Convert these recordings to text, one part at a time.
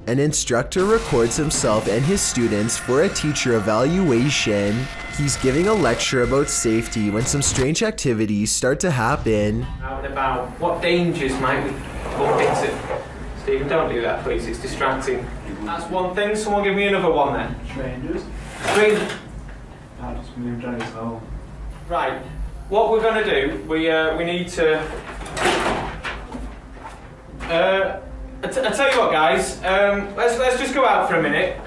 An instructor records himself and his students for a teacher evaluation. He's giving a lecture about safety when some strange activities start to happen. Out and about, what dangers might we bump into? Stephen, don't do that please, it's distracting. That's one thing, someone give me another one then. Strangers? Strangers? I just moved on his home. Right, what we're going to do, we need to... I tell you what guys, let's just go out for a minute.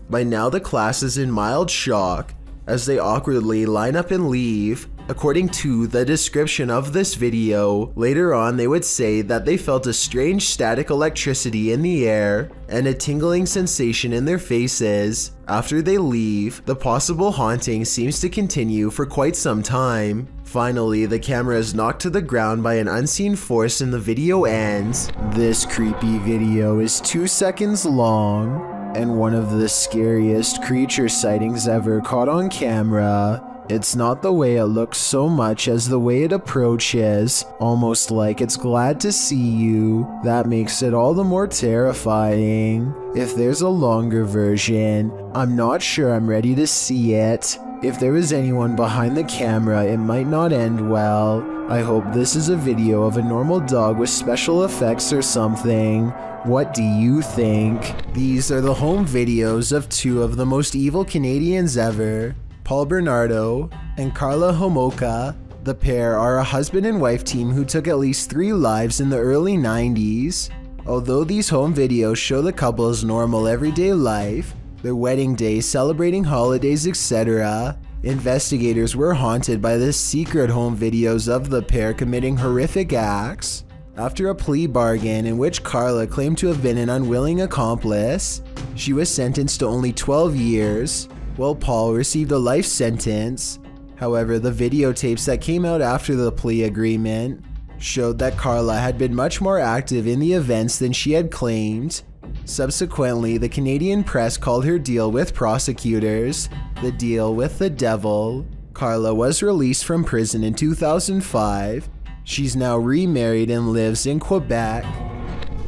By now the class is in mild shock as they awkwardly line up and leave. According to the description of this video, later on they would say that they felt a strange static electricity in the air and a tingling sensation in their faces. After they leave, the possible haunting seems to continue for quite some time. Finally, the camera is knocked to the ground by an unseen force and the video ends. This creepy video is 2 seconds long and one of the scariest creature sightings ever caught on camera. It's not the way it looks so much as the way it approaches, almost like it's glad to see you. That makes it all the more terrifying. If there's a longer version, I'm not sure I'm ready to see it. If there was anyone behind the camera, it might not end well. I hope this is a video of a normal dog with special effects or something. What do you think? These are the home videos of two of the most evil Canadians ever, Paul Bernardo and Carla Homolka. The pair are a husband and wife team who took at least 3 lives in the early 90s. Although these home videos show the couple's normal everyday life, their wedding day, celebrating holidays, etc., investigators were haunted by the secret home videos of the pair committing horrific acts. After a plea bargain in which Carla claimed to have been an unwilling accomplice, she was sentenced to only 12 years, while Paul received a life sentence. However, the videotapes that came out after the plea agreement showed that Carla had been much more active in the events than she had claimed. Subsequently, the Canadian press called her deal with prosecutors the deal with the devil. Carla was released from prison in 2005. She's now remarried and lives in Quebec.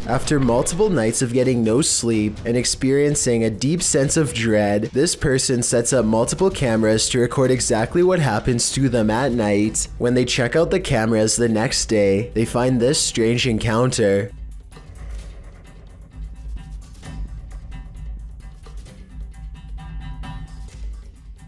After multiple nights of getting no sleep and experiencing a deep sense of dread, this person sets up multiple cameras to record exactly what happens to them at night. When they check out the cameras the next day, they find this strange encounter.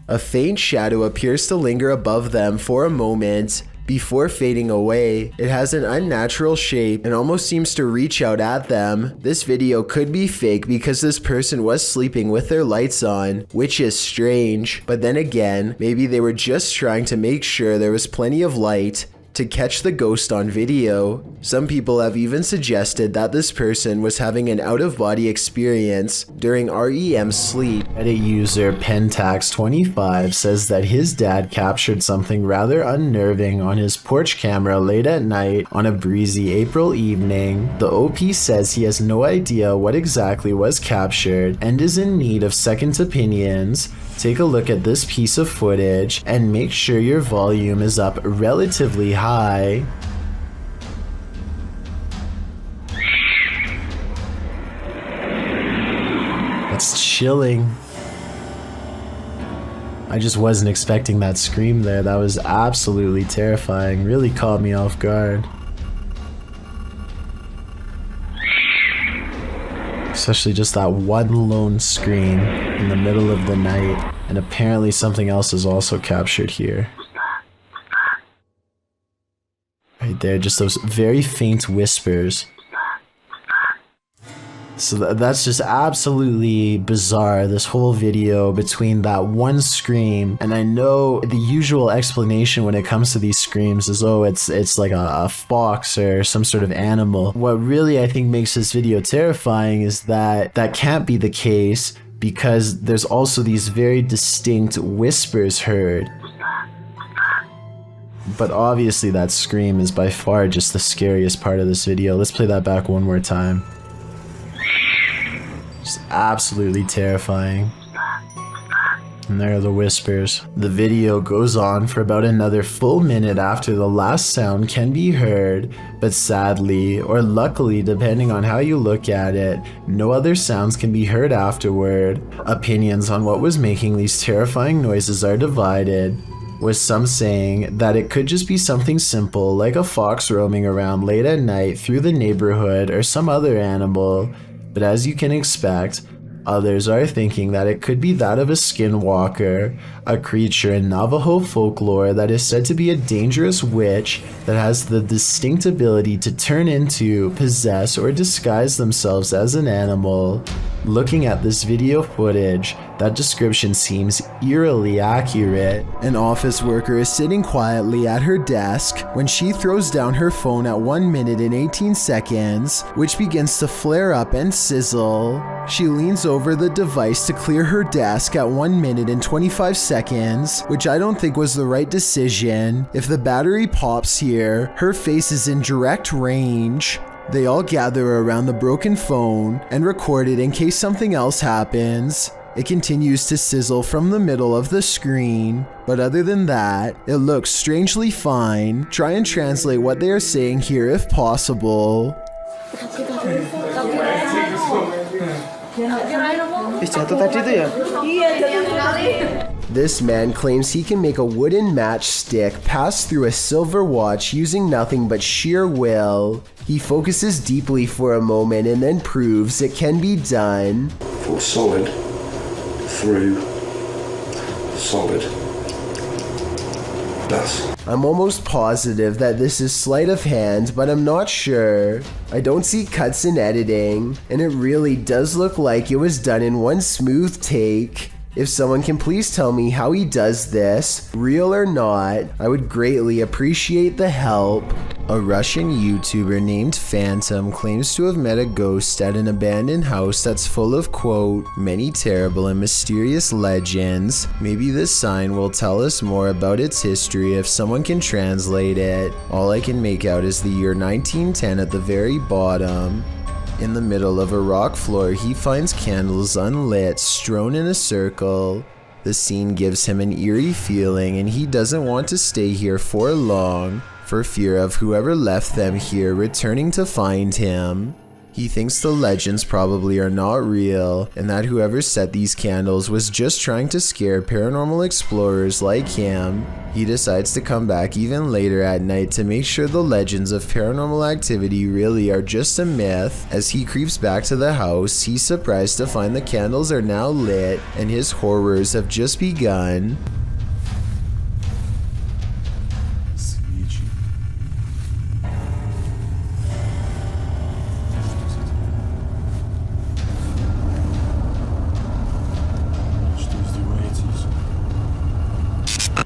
A faint shadow appears to linger above them for a moment before fading away. It has an unnatural shape and almost seems to reach out at them. This video could be fake because this person was sleeping with their lights on, which is strange. But then again, maybe they were just trying to make sure there was plenty of light to catch the ghost on video. Some people have even suggested that this person was having an out-of-body experience during REM sleep. Reddit user Pentax25 says that his dad captured something rather unnerving on his porch camera late at night on a breezy April evening. The OP says he has no idea what exactly was captured and is in need of second opinions. Take a look at this piece of footage and make sure your volume is up relatively high. That's chilling. I just wasn't expecting that scream there. That was absolutely terrifying. Really caught me off guard. Especially just that one lone scream in the middle of the night. And apparently something else is also captured here. Right there, just those very faint whispers. So that's just absolutely bizarre, this whole video between that one scream. And I know the usual explanation when it comes to these screams is, oh, it's like a fox or some sort of animal. What really I think makes this video terrifying is that that can't be the case, because there's also these very distinct whispers heard. But obviously that scream is by far just the scariest part of this video. Let's play that back one more time. Just absolutely terrifying. And there are the whispers. The video goes on for about another full minute after the last sound can be heard, but sadly, or luckily depending on how you look at it, no other sounds can be heard afterward. Opinions on what was making these terrifying noises are divided, with some saying that it could just be something simple like a fox roaming around late at night through the neighborhood or some other animal, but as you can expect, others are thinking that it could be that of a skinwalker, a creature in Navajo folklore that is said to be a dangerous witch that has the distinct ability to turn into, possess, or disguise themselves as an animal. Looking at this video footage, that description seems eerily accurate. An office worker is sitting quietly at her desk when she throws down her phone at 1 minute and 18 seconds, which begins to flare up and sizzle. She leans over the device to clear her desk at 1 minute and 25 seconds, which I don't think was the right decision. If the battery pops here, her face is in direct range. They all gather around the broken phone and record it in case something else happens. It continues to sizzle from the middle of the screen, but other than that, it looks strangely fine. Try and translate what they are saying here if possible. This man claims he can make a wooden matchstick pass through a silver watch using nothing but sheer will. He focuses deeply for a moment and then proves it can be done. For solid through solid. Thus. I'm almost positive that this is sleight of hand, but I'm not sure. I don't see cuts in editing, and it really does look like it was done in one smooth take. If someone can please tell me how he does this, real or not, I would greatly appreciate the help. A Russian YouTuber named Phantom claims to have met a ghost at an abandoned house that's full of, quote, many terrible and mysterious legends. Maybe this sign will tell us more about its history if someone can translate it. All I can make out is the year 1910 at the very bottom. In the middle of a rock floor, he finds candles unlit, strewn in a circle. The scene gives him an eerie feeling, and he doesn't want to stay here for long, for fear of whoever left them here returning to find him. He thinks the legends probably are not real, and that whoever set these candles was just trying to scare paranormal explorers like him. He decides to come back even later at night to make sure the legends of paranormal activity really are just a myth. As he creeps back to the house, he's surprised to find the candles are now lit, and his horrors have just begun.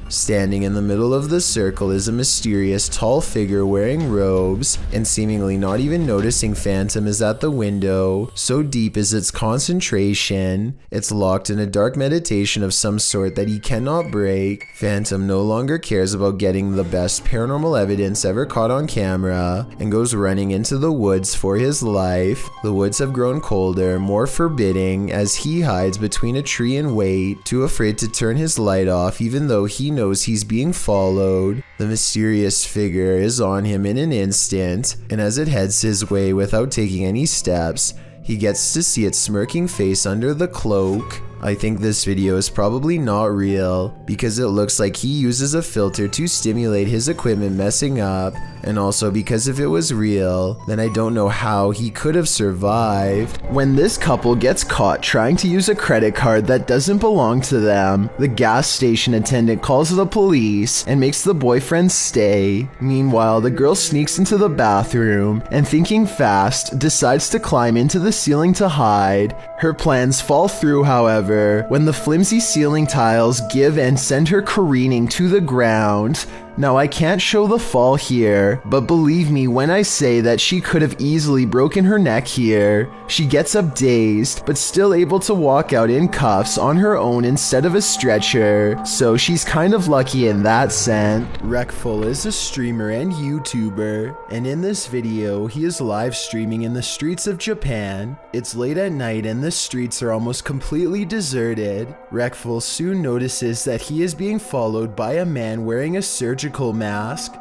Standing in the middle of the circle is a mysterious tall figure wearing robes, and seemingly not even noticing Phantom is at the window. So deep is its concentration, it's locked in a dark meditation of some sort that he cannot break. Phantom no longer cares about getting the best paranormal evidence ever caught on camera, and goes running into the woods for his life. The woods have grown colder, more forbidding, as he hides between a tree and wait, too afraid to turn his light off even though he knows he's being followed. The mysterious figure is on him in an instant, and as it heads his way without taking any steps, he gets to see its smirking face under the cloak. I think this video is probably not real, because it looks like he uses a filter to stimulate his equipment messing up, and also because if it was real, then I don't know how he could have survived. When this couple gets caught trying to use a credit card that doesn't belong to them, the gas station attendant calls the police and makes the boyfriend stay. Meanwhile, the girl sneaks into the bathroom and, thinking fast, decides to climb into the ceiling to hide. Her plans fall through, however, when the flimsy ceiling tiles give and send her careening to the ground. Now I can't show the fall here, but believe me when I say that she could have easily broken her neck here. She gets up dazed, but still able to walk out in cuffs on her own instead of a stretcher, so she's kind of lucky in that sense. Wreckful is a streamer and YouTuber, and in this video he is live streaming in the streets of Japan. It's late at night and the streets are almost completely deserted. Wreckful soon notices that he is being followed by a man wearing a surgical mask.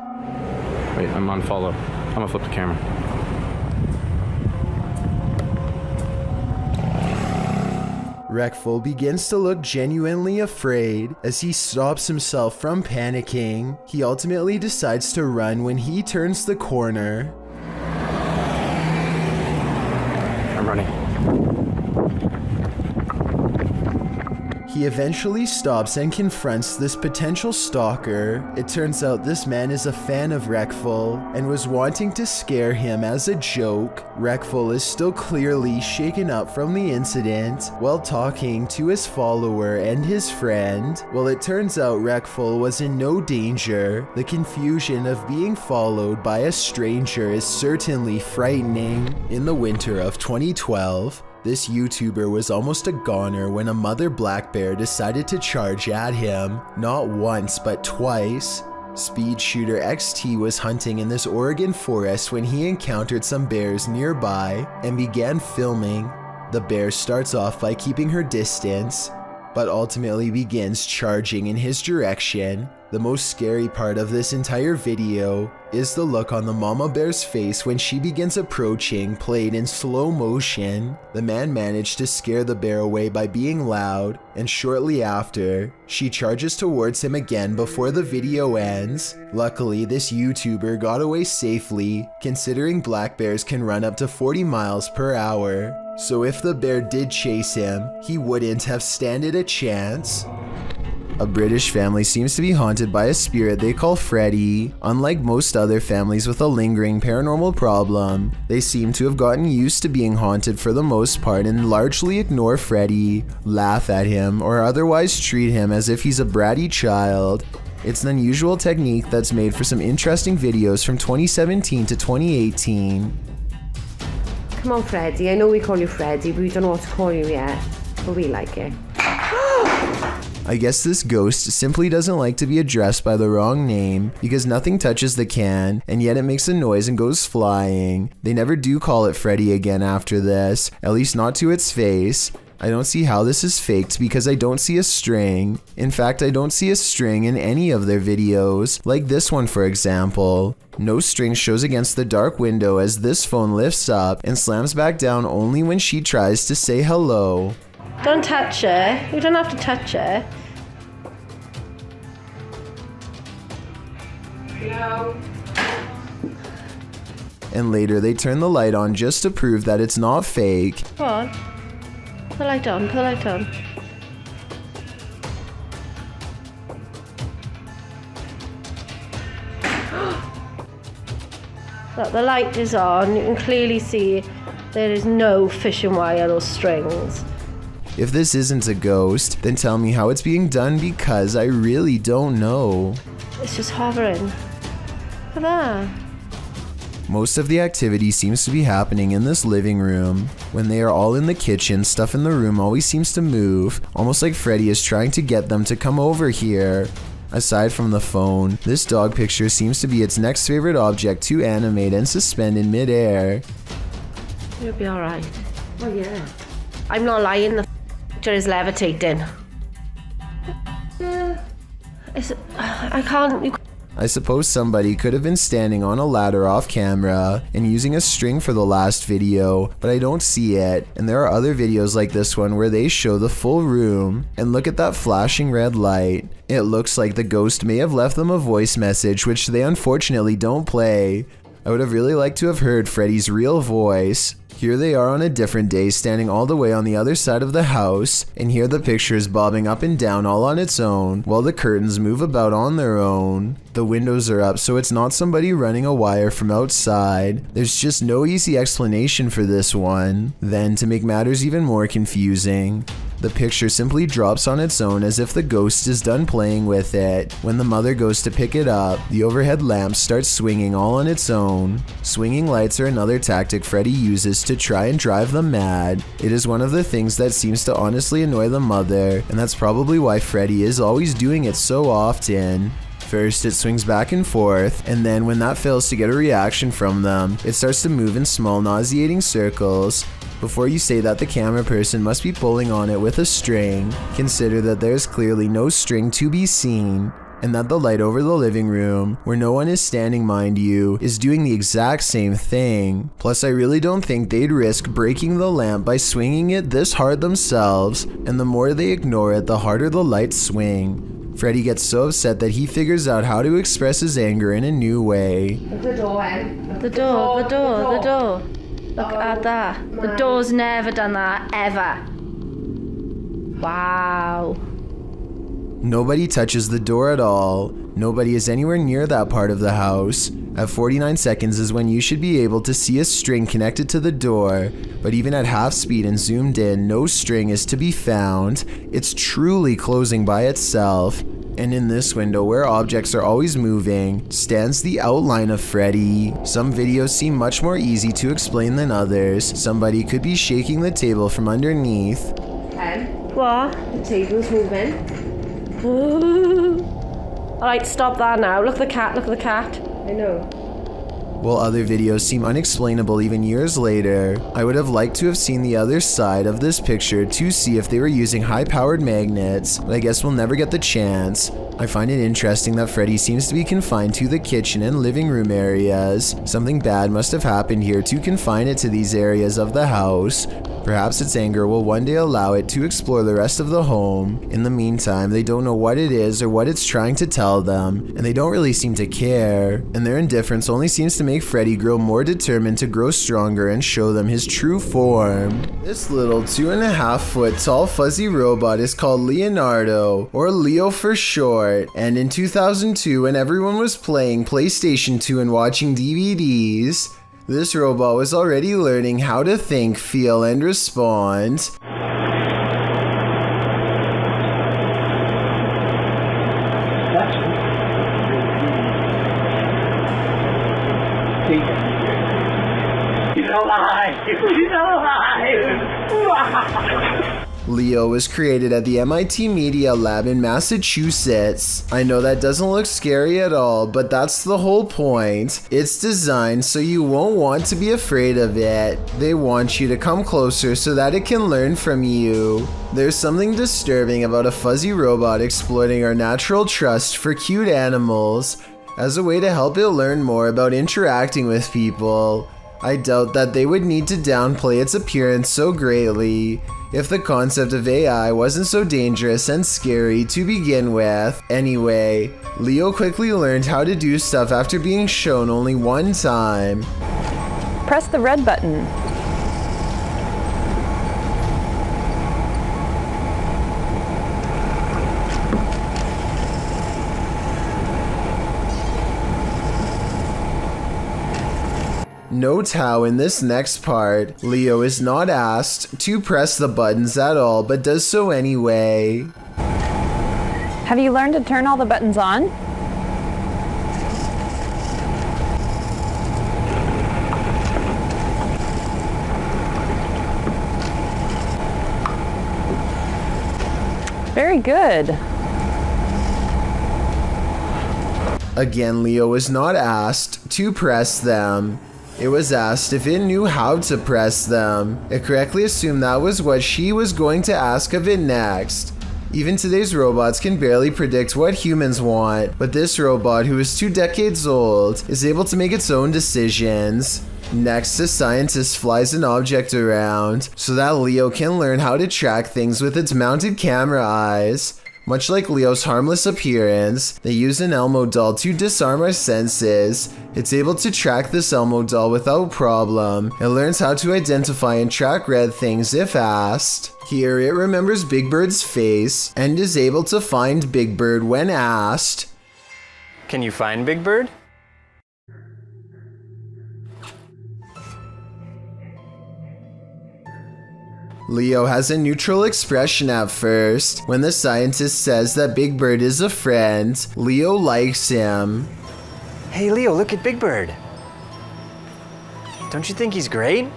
Wait, I'm on follow. I'm gonna flip the camera. Wreckful begins to look genuinely afraid as he stops himself from panicking. He ultimately decides to run when he turns the corner. I'm running. He eventually stops and confronts this potential stalker. It turns out this man is a fan of Wreckful and was wanting to scare him as a joke. Wreckful is still clearly shaken up from the incident while talking to his follower and his friend. Well, it turns out Wreckful was in no danger. The confusion of being followed by a stranger is certainly frightening. In the winter of 2012, this YouTuber was almost a goner when a mother black bear decided to charge at him, not once but twice. Speed Shooter XT was hunting in this Oregon forest when he encountered some bears nearby and began filming. The bear starts off by keeping her distance, but ultimately begins charging in his direction. The most scary part of this entire video is the look on the mama bear's face when she begins approaching, played in slow motion. The man managed to scare the bear away by being loud, and shortly after, she charges towards him again before the video ends. Luckily, this YouTuber got away safely, considering black bears can run up to 40 miles per hour. So if the bear did chase him, he wouldn't have standed a chance. A British family seems to be haunted by a spirit they call Freddy. Unlike most other families with a lingering paranormal problem, they seem to have gotten used to being haunted for the most part and largely ignore Freddy, laugh at him, or otherwise treat him as if he's a bratty child. It's an unusual technique that's made for some interesting videos from 2017 to 2018. Come on, Freddy. I know we call you Freddy, but we don't know what to call you yet. But we like it. I guess this ghost simply doesn't like to be addressed by the wrong name because nothing touches the can, and yet it makes a noise and goes flying. They never do call it Freddy again after this, at least not to its face. I don't see how this is faked because I don't see a string. In fact, I don't see a string in any of their videos, like this one for example. No string shows against the dark window as this phone lifts up and slams back down only when she tries to say hello. Don't touch it. You don't have to touch it. No. And later they turn the light on just to prove that it's not fake. Come on. Put the light on. Put the light on. Look, the light is on. You can clearly see there is no fishing wire or strings. If this isn't a ghost, then tell me how it's being done because I really don't know. It's just hovering. Look at that. Most of the activity seems to be happening in this living room. When they are all in the kitchen, stuff in the room always seems to move, almost like Freddy is trying to get them to come over here. Aside from the phone, this dog picture seems to be its next favorite object to animate and suspend in midair. You'll be alright. Oh yeah. I'm not lying, the picture is levitating. I can't... I suppose somebody could have been standing on a ladder off camera and using a string for the last video, but I don't see it. And there are other videos like this one where they show the full room, and look at that flashing red light. It looks like the ghost may have left them a voice message, which they unfortunately don't play. I would have really liked to have heard Freddy's real voice. Here they are on a different day, standing all the way on the other side of the house, and here the picture is bobbing up and down all on its own, while the curtains move about on their own. The windows are up, so it's not somebody running a wire from outside. There's just no easy explanation for this one. Then, to make matters even more confusing, The picture simply drops on its own as if the ghost is done playing with it. When the mother goes to pick it up, the overhead lamp starts swinging all on its own. Swinging lights are another tactic Freddy uses to try and drive them mad. It is one of the things that seems to honestly annoy the mother, and that's probably why Freddy is always doing it so often. First, it swings back and forth, and then when that fails to get a reaction from them, it starts to move in small nauseating circles. Before you say that the camera person must be pulling on it with a string, consider that there is clearly no string to be seen, and that the light over the living room, where no one is standing mind you, is doing the exact same thing. Plus, I really don't think they'd risk breaking the lamp by swinging it this hard themselves, and the more they ignore it, the harder the lights swing. Freddy gets so upset that he figures out how to express his anger in a new way. The door, Em. The door. Look at that. The door's never done that, ever. Wow. Nobody touches the door at all. Nobody is anywhere near that part of the house. At 49 seconds is when you should be able to see a string connected to the door, but even at half speed and zoomed in, no string is to be found. It's truly closing by itself. And in this window, where objects are always moving, stands the outline of Freddy. Some videos seem much more easy to explain than others. Somebody could be shaking the table from underneath. What? The table's moving. Alright, stop that now. Look at the cat, I know. While other videos seem unexplainable even years later, I would have liked to have seen the other side of this picture to see if they were using high-powered magnets, but I guess we'll never get the chance. I find it interesting that Freddy seems to be confined to the kitchen and living room areas. Something bad must have happened here to confine it to these areas of the house. Perhaps its anger will one day allow it to explore the rest of the home. In the meantime, they don't know what it is or what it's trying to tell them, and they don't really seem to care. And their indifference only seems to make Freddy grow more determined to grow stronger and show them his true form. This little 2.5 foot tall fuzzy robot is called Leonardo, or Leo for short, and in 2002 when everyone was playing PlayStation 2 and watching DVDs, this robot was already learning how to think, feel, and respond. He's alive! He's alive! Leo was created at the MIT Media Lab in Massachusetts. I know that doesn't look scary at all, but that's the whole point. It's designed so you won't want to be afraid of it. They want you to come closer so that it can learn from you. There's something disturbing about a fuzzy robot exploiting our natural trust for cute animals as a way to help it learn more about interacting with people. I doubt that they would need to downplay its appearance so greatly if the concept of AI wasn't so dangerous and scary to begin with. Anyway, Leo quickly learned how to do stuff after being shown only one time. Press the red button. Note how in this next part, Leo is not asked to press the buttons at all, but does so anyway. Have you learned to turn all the buttons on? Very good. Again, Leo was not asked to press them. It was asked if it knew how to press them. It correctly assumed that was what she was going to ask of it next. Even today's robots can barely predict what humans want, but this robot, who is 2 decades old, is able to make its own decisions. Next, a scientist flies an object around so that Leo can learn how to track things with its mounted camera eyes. Much like Leo's harmless appearance, they use an Elmo doll to disarm our senses. It's able to track this Elmo doll without problem. It learns how to identify and track red things if asked. Here, it remembers Big Bird's face and is able to find Big Bird when asked. Can you find Big Bird? Leo has a neutral expression at first. When the scientist says that Big Bird is a friend, Leo likes him. Hey, Leo, look at Big Bird. Don't you think he's great?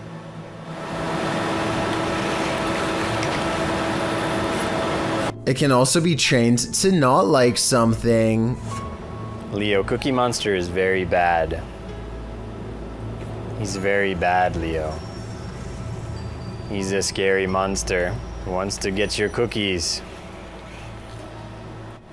It can also be trained to not like something. Leo, Cookie Monster is very bad. He's very bad, Leo. He's a scary monster who wants to get your cookies.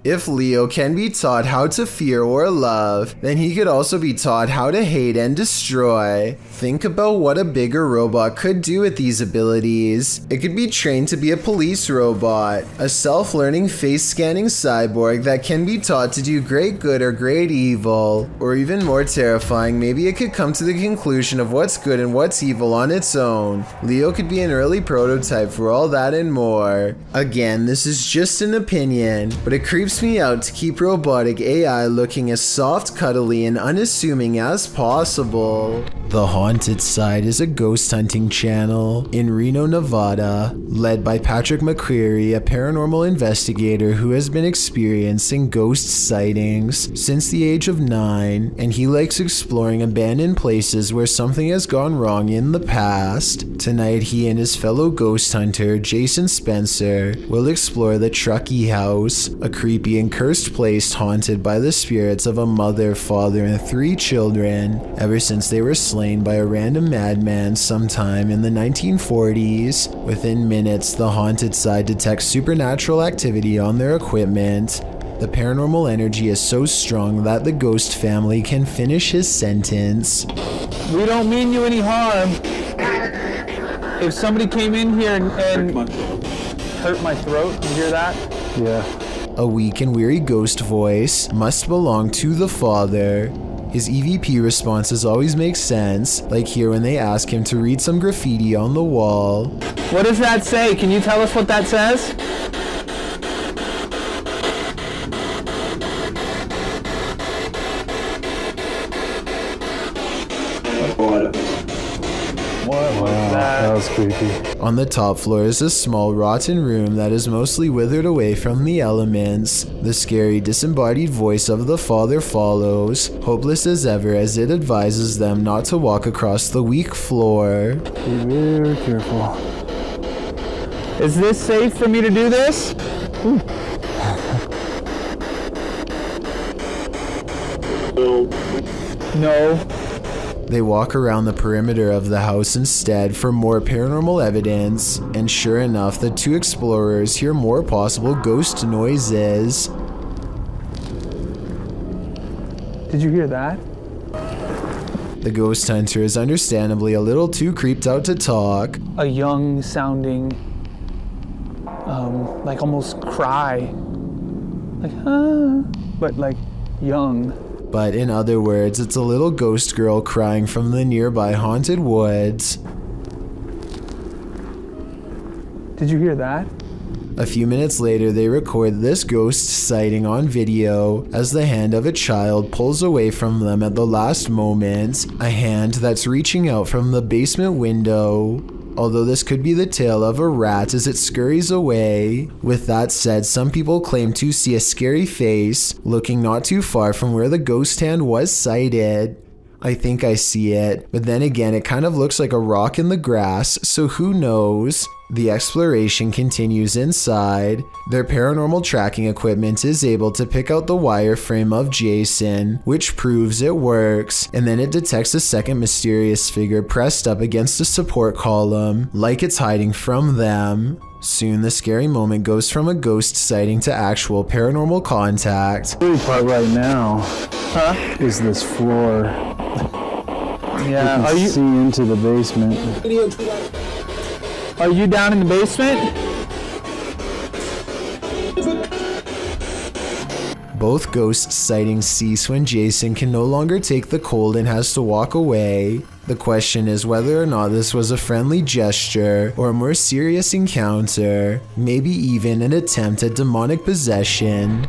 If Leo can be taught how to fear or love, then he could also be taught how to hate and destroy. Think about what a bigger robot could do with these abilities. It could be trained to be a police robot, a self-learning face-scanning cyborg that can be taught to do great good or great evil. Or even more terrifying, maybe it could come to the conclusion of what's good and what's evil on its own. Leo could be an early prototype for all that and more. Again, this is just an opinion, but it creeps me out to keep robotic AI looking as soft, cuddly, and unassuming as possible. The Haunted Side is a ghost hunting channel in Reno, Nevada, led by Patrick McCreary, a paranormal investigator who has been experiencing ghost sightings since the age of 9, and he likes exploring abandoned places where something has gone wrong in the past. Tonight, he and his fellow ghost hunter, Jason Spencer, will explore the Truckee House, a creepy and cursed place haunted by the spirits of a mother, father, and 3 children ever since they were slain by a random madman sometime in the 1940s. Within minutes, the Haunted Side detects supernatural activity on their equipment. The paranormal energy is so strong that the ghost family can finish his sentence. We don't mean you any harm. If somebody came in here and hurt my throat, you hear that? Yeah. A weak and weary ghost voice must belong to the father. His EVP responses always make sense, like here when they ask him to read some graffiti on the wall. What does that say? Can you tell us what that says? That was creepy. On the top floor is a small rotten room that is mostly withered away from the elements. The scary disembodied voice of the father follows, hopeless as ever as it advises them not to walk across the weak floor. Be very careful. Is this safe for me to do this? No. They walk around the perimeter of the house instead for more paranormal evidence, and sure enough, the 2 explorers hear more possible ghost noises. Did you hear that? The ghost hunter is understandably a little too creeped out to talk. A young sounding, like almost cry. Like, but like young. But in other words, it's a little ghost girl crying from the nearby haunted woods. Did you hear that? A few minutes later, they record this ghost sighting on video as the hand of a child pulls away from them at the last moment, a hand that's reaching out from the basement window. Although this could be the tail of a rat as it scurries away. With that said, some people claim to see a scary face looking not too far from where the ghost hand was sighted. I think I see it, but then again it kind of looks like a rock in the grass, so who knows? The exploration continues inside. Their paranormal tracking equipment is able to pick out the wireframe of Jason, which proves it works, and then it detects a second mysterious figure pressed up against a support column, like it's hiding from them. Soon the scary moment goes from a ghost sighting to actual paranormal contact. The part right now is this floor. Yeah, You can see into the basement. Are you down in the basement? Both ghost sightings cease when Jason can no longer take the cold and has to walk away. The question is whether or not this was a friendly gesture or a more serious encounter, maybe even an attempt at demonic possession.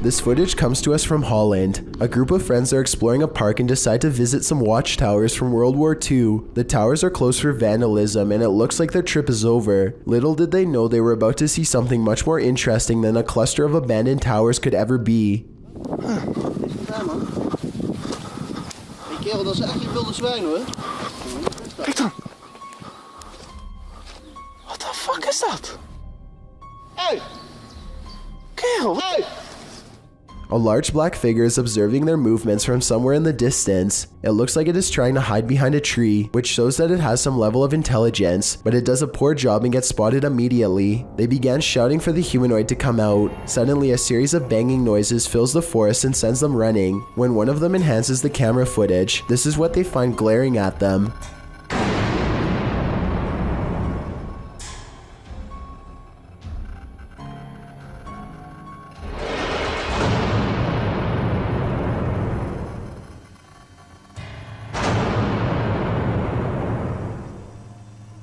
This footage comes to us from Holland. A group of friends are exploring a park and decide to visit some watchtowers from World War II. The towers are closed for vandalism and it looks like their trip is over. Little did they know they were about to see something much more interesting than a cluster of abandoned towers could ever be. Kerel, dat is echt je wilde zwijn hoor. Kijk dan. What the fuck is dat? Hey! Kerel, Hey! A large black figure is observing their movements from somewhere in the distance. It looks like it is trying to hide behind a tree, which shows that it has some level of intelligence, but it does a poor job and gets spotted immediately. They began shouting for the humanoid to come out. Suddenly, a series of banging noises fills the forest and sends them running. When one of them enhances the camera footage, this is what they find glaring at them.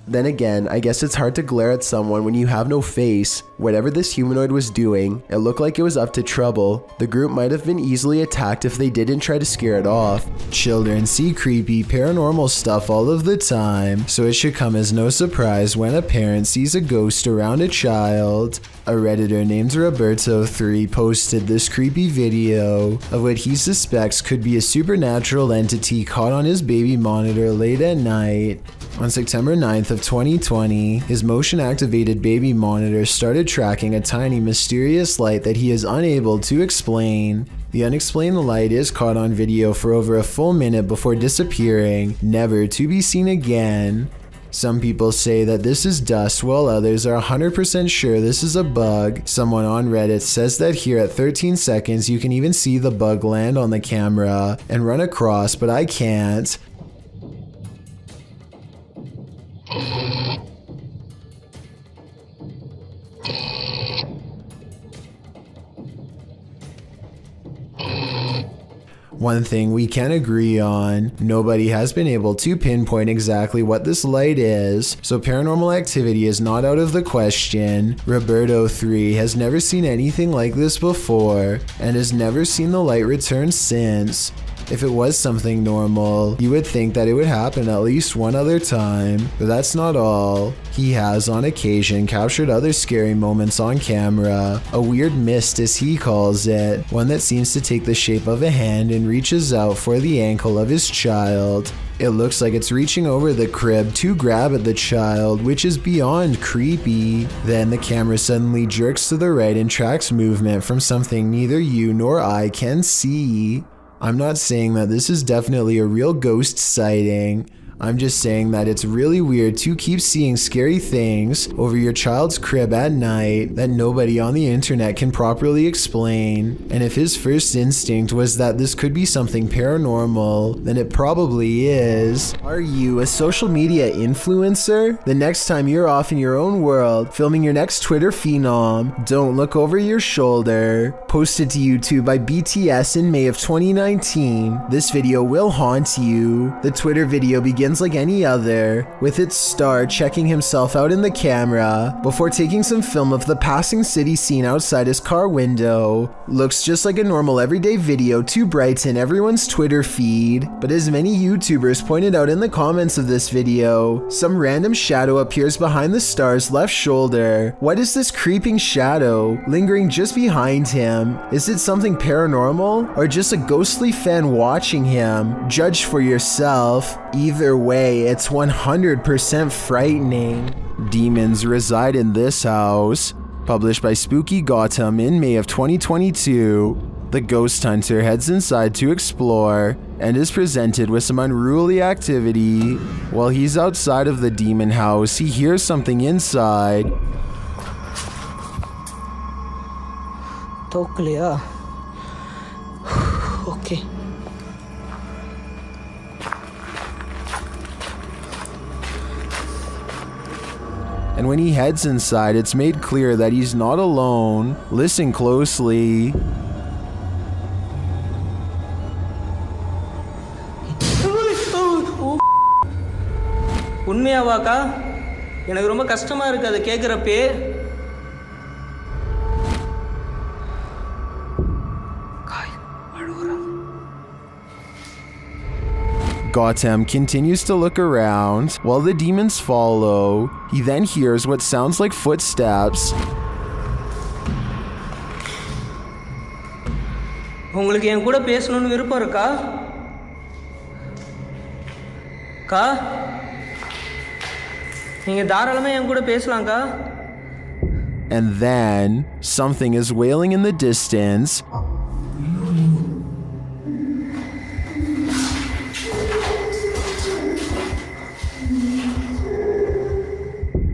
Then again, I guess it's hard to glare at someone when you have no face. Whatever this humanoid was doing, it looked like it was up to trouble. The group might have been easily attacked if they didn't try to scare it off. Children see creepy paranormal stuff all of the time, so it should come as no surprise when a parent sees a ghost around a child. A Redditor named Roberto3 posted this creepy video of what he suspects could be a supernatural entity caught on his baby monitor late at night. On September 9th of 2020, his motion-activated baby monitor started tracking a tiny mysterious light that he is unable to explain. The unexplained light is caught on video for over a full minute before disappearing, never to be seen again. Some people say that this is dust, while others are 100% sure this is a bug. Someone on Reddit says that here at 13 seconds you can even see the bug land on the camera and run across, but I can't. One thing we can agree on, nobody has been able to pinpoint exactly what this light is, so paranormal activity is not out of the question. Roberto3 has never seen anything like this before, and has never seen the light return since. If it was something normal, you would think that it would happen at least one other time, but that's not all. He has on occasion captured other scary moments on camera, a weird mist as he calls it, one that seems to take the shape of a hand and reaches out for the ankle of his child. It looks like it's reaching over the crib to grab at the child, which is beyond creepy. Then the camera suddenly jerks to the right and tracks movement from something neither you nor I can see. I'm not saying that this is definitely a real ghost sighting. I'm just saying that it's really weird to keep seeing scary things over your child's crib at night that nobody on the internet can properly explain. And if his first instinct was that this could be something paranormal, then it probably is. Are you a social media influencer? The next time you're off in your own world, filming your next Twitter phenom, don't look over your shoulder. Posted to YouTube by BTS in May of 2019, this video will haunt you. The Twitter video begins like any other, with its star checking himself out in the camera before taking some film of the passing city scene outside his car window. Looks just like a normal everyday video to brighten everyone's Twitter feed, but as many YouTubers pointed out in the comments of this video, some random shadow appears behind the star's left shoulder. What is this creeping shadow lingering just behind him? Is it something paranormal or just a ghostly fan watching him? Judge for yourself. Either way, it's 100% frightening. Demons reside in this house. Published by Spooky Gotham in May of 2022. The ghost hunter heads inside to explore and is presented with some unruly activity. While he's outside of the demon house, he hears something inside. तो clear. Okay. And when he heads inside, it's made clear that he's not alone. Listen closely. உண்மையாவாக்கா எனக்கு ரொம்ப கஷ்டமா இருக்கு அதை கேக்குறப்பே Gautam continues to look around while the demons follow. He then hears what sounds like footsteps. உங்களுக்கு என் கூட பேசணும்னு விருப்பம் இருக்கா? கா? நீங்க தாராளமா என் கூட பேசலாம்க்கா. And then something is wailing in the distance.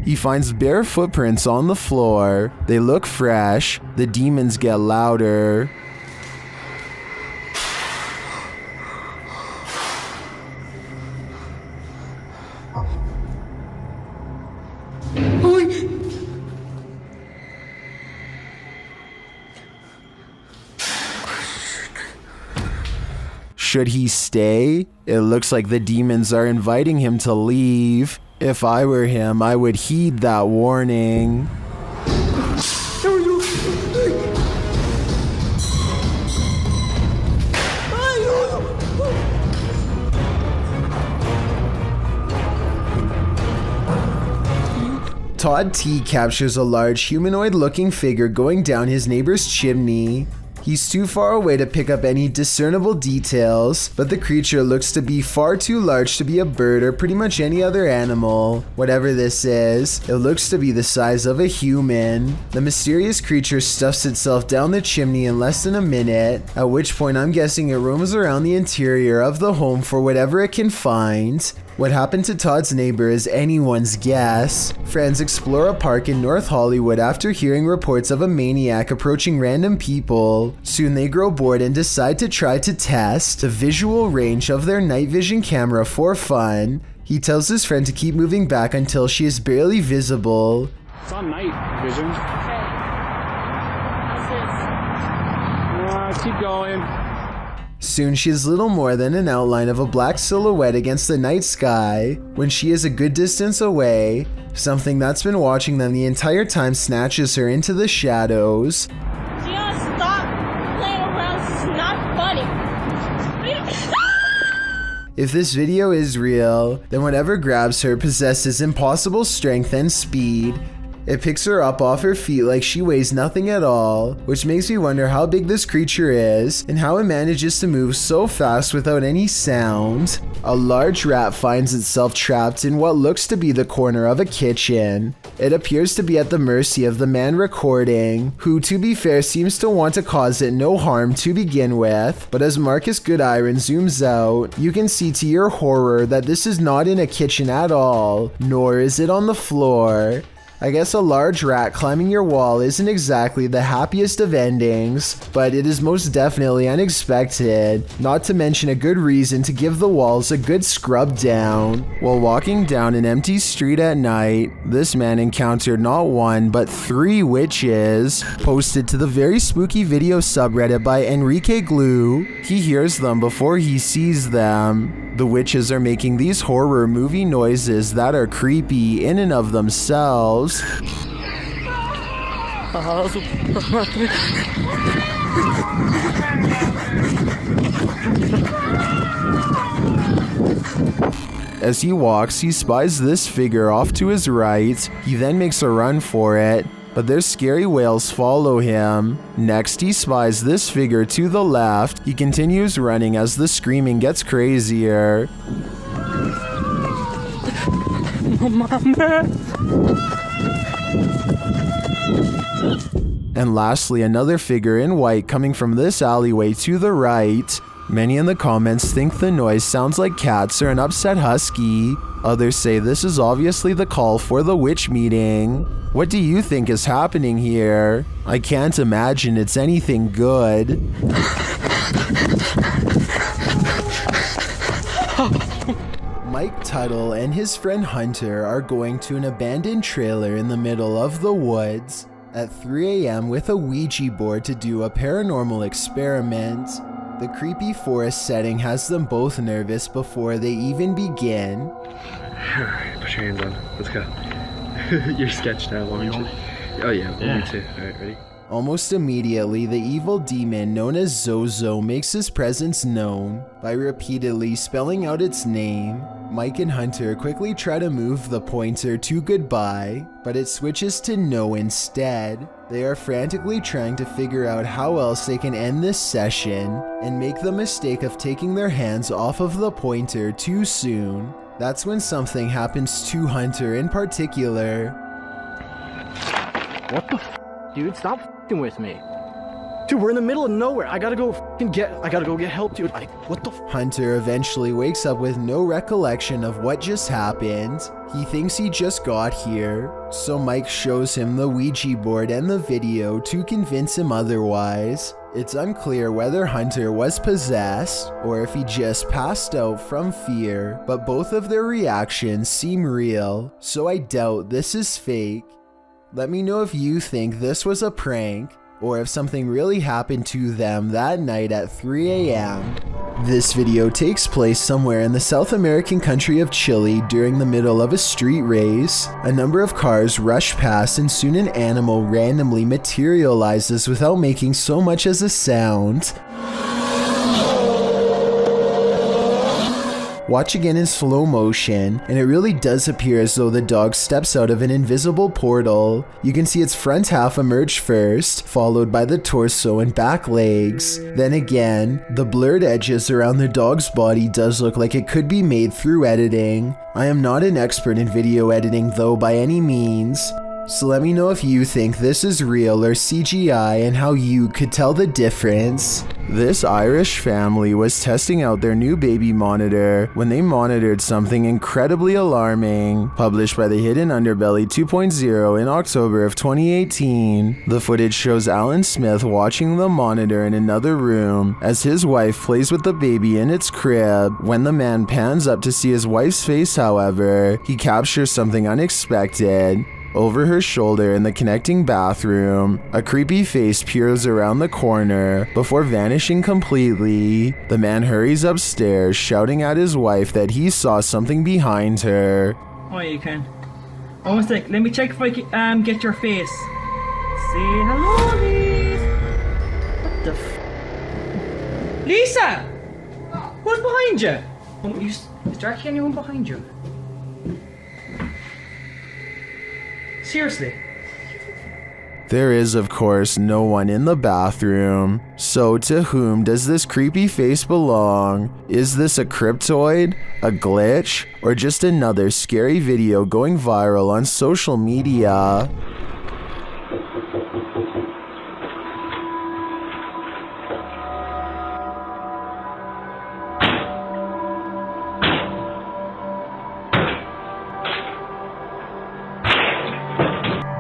He finds bare footprints on the floor. They look fresh. The demons get louder. Should he stay? It looks like the demons are inviting him to leave. If I were him, I would heed that warning. Todd T captures a large humanoid-looking figure going down his neighbor's chimney. He's too far away to pick up any discernible details, but the creature looks to be far too large to be a bird or pretty much any other animal. Whatever this is, it looks to be the size of a human. The mysterious creature stuffs itself down the chimney in less than a minute, at which point I'm guessing it roams around the interior of the home for whatever it can find. What happened to Todd's neighbor is anyone's guess. Friends explore a park in North Hollywood after hearing reports of a maniac approaching random people. Soon they grow bored and decide to try to test the visual range of their night vision camera for fun. He tells his friend to keep moving back until she is barely visible. It's on night vision. Keep going. Soon she is little more than an outline of a black silhouette against the night sky. When she is a good distance away, something that's been watching them the entire time snatches her into the shadows. Just stop playing around, this is not funny. If this video is real, then whatever grabs her possesses impossible strength and speed. It picks her up off her feet like she weighs nothing at all, which makes me wonder how big this creature is and how it manages to move so fast without any sound. A large rat finds itself trapped in what looks to be the corner of a kitchen. It appears to be at the mercy of the man recording, who to be fair seems to want to cause it no harm to begin with, but as Marcus Goodiron zooms out, you can see to your horror that this is not in a kitchen at all, nor is it on the floor. I guess a large rat climbing your wall isn't exactly the happiest of endings, but it is most definitely unexpected, not to mention a good reason to give the walls a good scrub down. While walking down an empty street at night, this man encountered not one but 3 witches. Posted to the very spooky video subreddit by Enrique Glue, he hears them before he sees them. The witches are making these horror movie noises that are creepy in and of themselves. As he walks, he spies this figure off to his right. He then makes a run for it, but their scary wails follow him. Next, he spies this figure to the left. He continues running as the screaming gets crazier. And lastly, another figure in white coming from this alleyway to the right. Many in the comments think the noise sounds like cats or an upset husky. Others say this is obviously the call for the witch meeting. What do you think is happening here? I can't imagine it's anything good. Mike Tuttle and his friend Hunter are going to an abandoned trailer in the middle of the woods at 3 a.m. with a Ouija board to do a paranormal experiment. The creepy forest setting has them both nervous before they even begin. Alright, put your hands on. Let's go. You're sketched out, won't you? Oh yeah, me too. Alright, ready? Almost immediately, the evil demon known as Zozo makes his presence known by repeatedly spelling out its name. Mike and Hunter quickly try to move the pointer to goodbye, but it switches to no instead. They are frantically trying to figure out how else they can end this session and make the mistake of taking their hands off of the pointer too soon. That's when something happens to Hunter in particular. What the f, dude? Stop f***ing with me. Dude, we're in the middle of nowhere. I gotta go get help, dude. What the f? Hunter eventually wakes up with no recollection of what just happened. He thinks he just got here, so Mike shows him the Ouija board and the video to convince him otherwise. It's unclear whether Hunter was possessed or if he just passed out from fear, but both of their reactions seem real, so I doubt this is fake. Let me know if you think this was a prank, or if something really happened to them that night at 3 a.m. This video takes place somewhere in the South American country of Chile during the middle of a street race. A number of cars rush past and soon an animal randomly materializes without making so much as a sound. Watch again in slow motion, and it really does appear as though the dog steps out of an invisible portal. You can see its front half emerge first, followed by the torso and back legs. Then again, the blurred edges around the dog's body does look like it could be made through editing. I am not an expert in video editing though by any means, so let me know if you think this is real or CGI and how you could tell the difference. This Irish family was testing out their new baby monitor when they monitored something incredibly alarming, published by the Hidden Underbelly 2.0 in October of 2018. The footage shows Alan Smith watching the monitor in another room as his wife plays with the baby in its crib. When the man pans up to see his wife's face, however, he captures something unexpected. Over her shoulder in the connecting bathroom, a creepy face peers around the corner before vanishing completely. The man hurries upstairs, shouting at his wife that he saw something behind her. Oh, you can. Oh, one sec. Let me check if I can get your face. Say hello, Lisa. What the f? Lisa! Who's behind you? Is there actually anyone behind you? Seriously? There is, of course, no one in the bathroom. So to whom does this creepy face belong? Is this a cryptoid, a glitch, or just another scary video going viral on social media?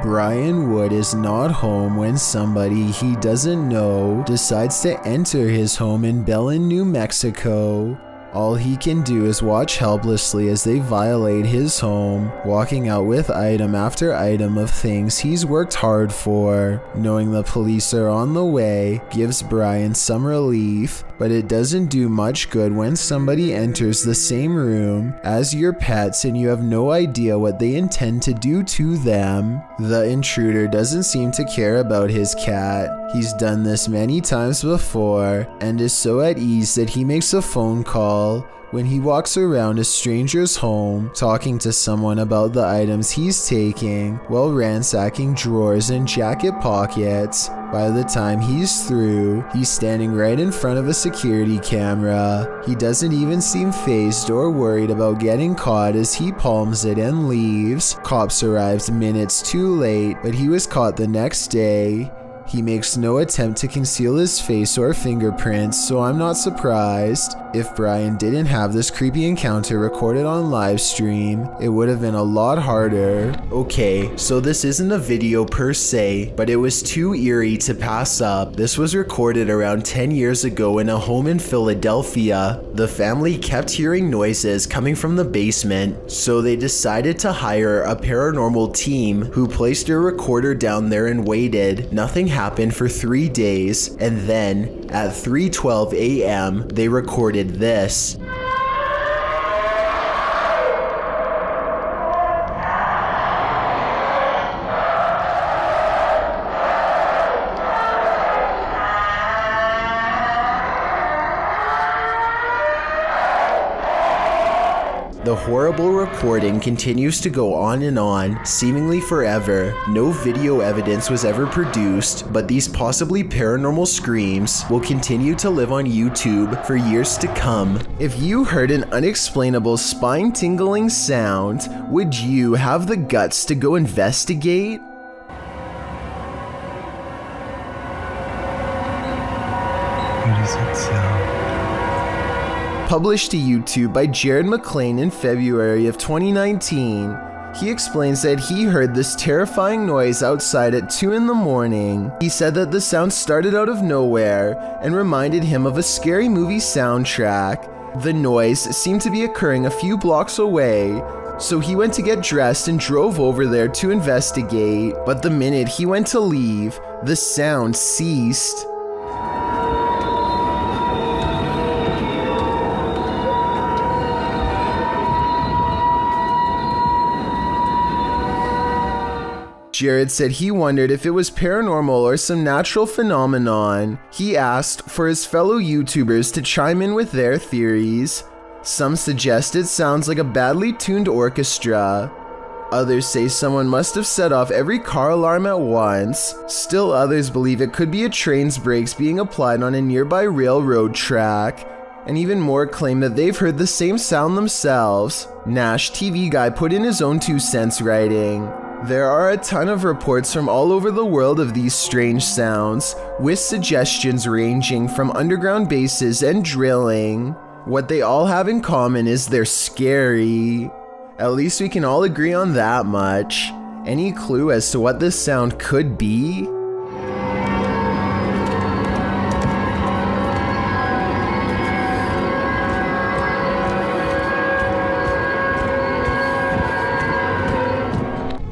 Brian Wood is not home when somebody he doesn't know decides to enter his home in Belen, New Mexico. All he can do is watch helplessly as they violate his home, walking out with item after item of things he's worked hard for. Knowing the police are on the way gives Brian some relief, but it doesn't do much good when somebody enters the same room as your pets and you have no idea what they intend to do to them. The intruder doesn't seem to care about his cat. He's done this many times before and is so at ease that he makes a phone call when he walks around a stranger's home talking to someone about the items he's taking while ransacking drawers and jacket pockets. By the time he's through, he's standing right in front of a security camera. He doesn't even seem fazed or worried about getting caught as he palms it and leaves. Cops arrived minutes too late, but he was caught the next day. He makes no attempt to conceal his face or fingerprints, so I'm not surprised. If Brian didn't have this creepy encounter recorded on live stream, it would have been a lot harder. Okay, so this isn't a video per se, but it was too eerie to pass up. This was recorded around 10 years ago in a home in Philadelphia. The family kept hearing noises coming from the basement, so they decided to hire a paranormal team who placed a recorder down there and waited. Nothing happened for 3 days, and then at 3:12 a.m. they recorded this. The horrible recording continues to go on and on, seemingly forever. No video evidence was ever produced, but these possibly paranormal screams will continue to live on YouTube for years to come. If you heard an unexplainable spine-tingling sound, would you have the guts to go investigate? What is that sound? Published to YouTube by Jared McLean in February of 2019, he explains that he heard this terrifying noise outside at 2 in the morning. He said that the sound started out of nowhere and reminded him of a scary movie soundtrack. The noise seemed to be occurring a few blocks away, so he went to get dressed and drove over there to investigate. But the minute he went to leave, the sound ceased. Jared said he wondered if it was paranormal or some natural phenomenon. He asked for his fellow YouTubers to chime in with their theories. Some suggest it sounds like a badly tuned orchestra. Others say someone must have set off every car alarm at once. Still others believe it could be a train's brakes being applied on a nearby railroad track. And even more claim that they've heard the same sound themselves. Nash TV Guy put in his own 2 cents writing, "There are a ton of reports from all over the world of these strange sounds, with suggestions ranging from underground bases and drilling. What they all have in common is they're scary. At least we can all agree on that much. Any clue as to what this sound could be?"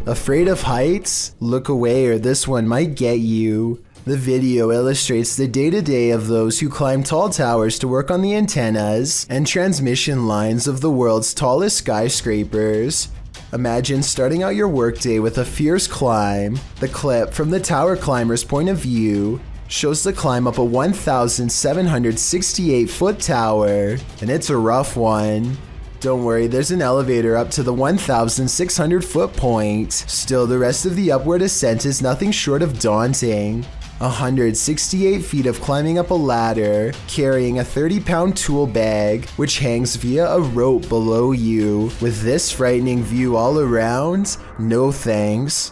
Afraid of heights? Look away or this one might get you. The video illustrates the day-to-day of those who climb tall towers to work on the antennas and transmission lines of the world's tallest skyscrapers. Imagine starting out your workday with a fierce climb. The clip, from the tower climber's point of view, shows the climb up a 1,768-foot tower, and it's a rough one. Don't worry, there's an elevator up to the 1,600-foot point. Still, the rest of the upward ascent is nothing short of daunting. 168 feet of climbing up a ladder, carrying a 30-pound tool bag, which hangs via a rope below you. With this frightening view all around, no thanks.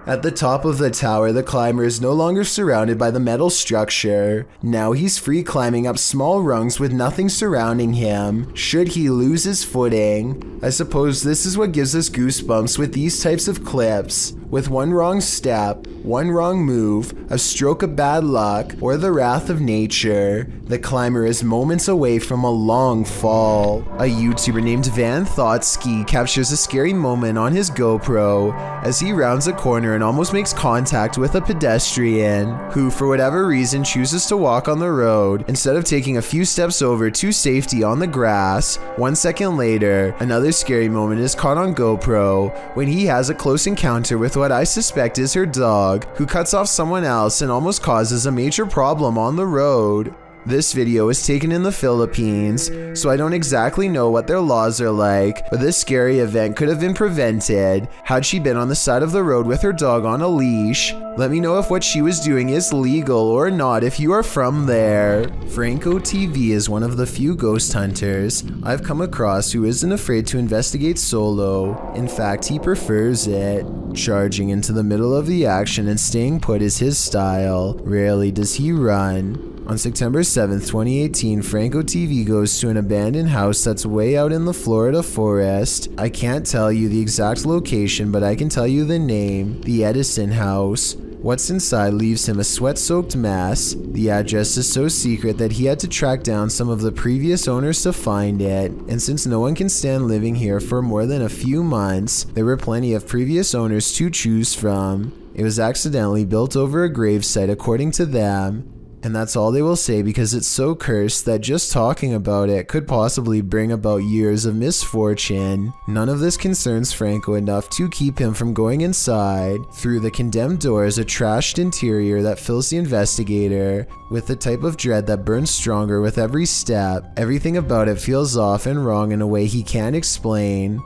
At the top of the tower, the climber is no longer surrounded by the metal structure. Now he's free climbing up small rungs with nothing surrounding him, should he lose his footing. I suppose this is what gives us goosebumps with these types of clips. With one wrong step, one wrong move, a stroke of bad luck, or the wrath of nature, the climber is moments away from a long fall. A YouTuber named Van Thoughtski captures a scary moment on his GoPro as he rounds a corner and almost makes contact with a pedestrian who, for whatever reason, chooses to walk on the road instead of taking a few steps over to safety on the grass. 1 second later, another scary moment is caught on GoPro when he has a close encounter with what I suspect is her dog, who cuts off someone else and almost causes a major problem on the road. This video was taken in the Philippines, so I don't exactly know what their laws are like, but this scary event could have been prevented had she been on the side of the road with her dog on a leash. Let me know if what she was doing is legal or not if you are from there. Franco TV is one of the few ghost hunters I've come across who isn't afraid to investigate solo. In fact, he prefers it. Charging into the middle of the action and staying put is his style. Rarely does he run. On September 7th, 2018, Franco TV goes to an abandoned house that's way out in the Florida forest. I can't tell you the exact location, but I can tell you the name, the Edison House. What's inside leaves him a sweat-soaked mess. The address is so secret that he had to track down some of the previous owners to find it, and since no one can stand living here for more than a few months, there were plenty of previous owners to choose from. It was accidentally built over a gravesite according to them. And that's all they will say because it's so cursed that just talking about it could possibly bring about years of misfortune. None of this concerns Franco enough to keep him from going inside. Through the condemned doors, a trashed interior that fills the investigator with the type of dread that burns stronger with every step. Everything about it feels off and wrong in a way he can't explain.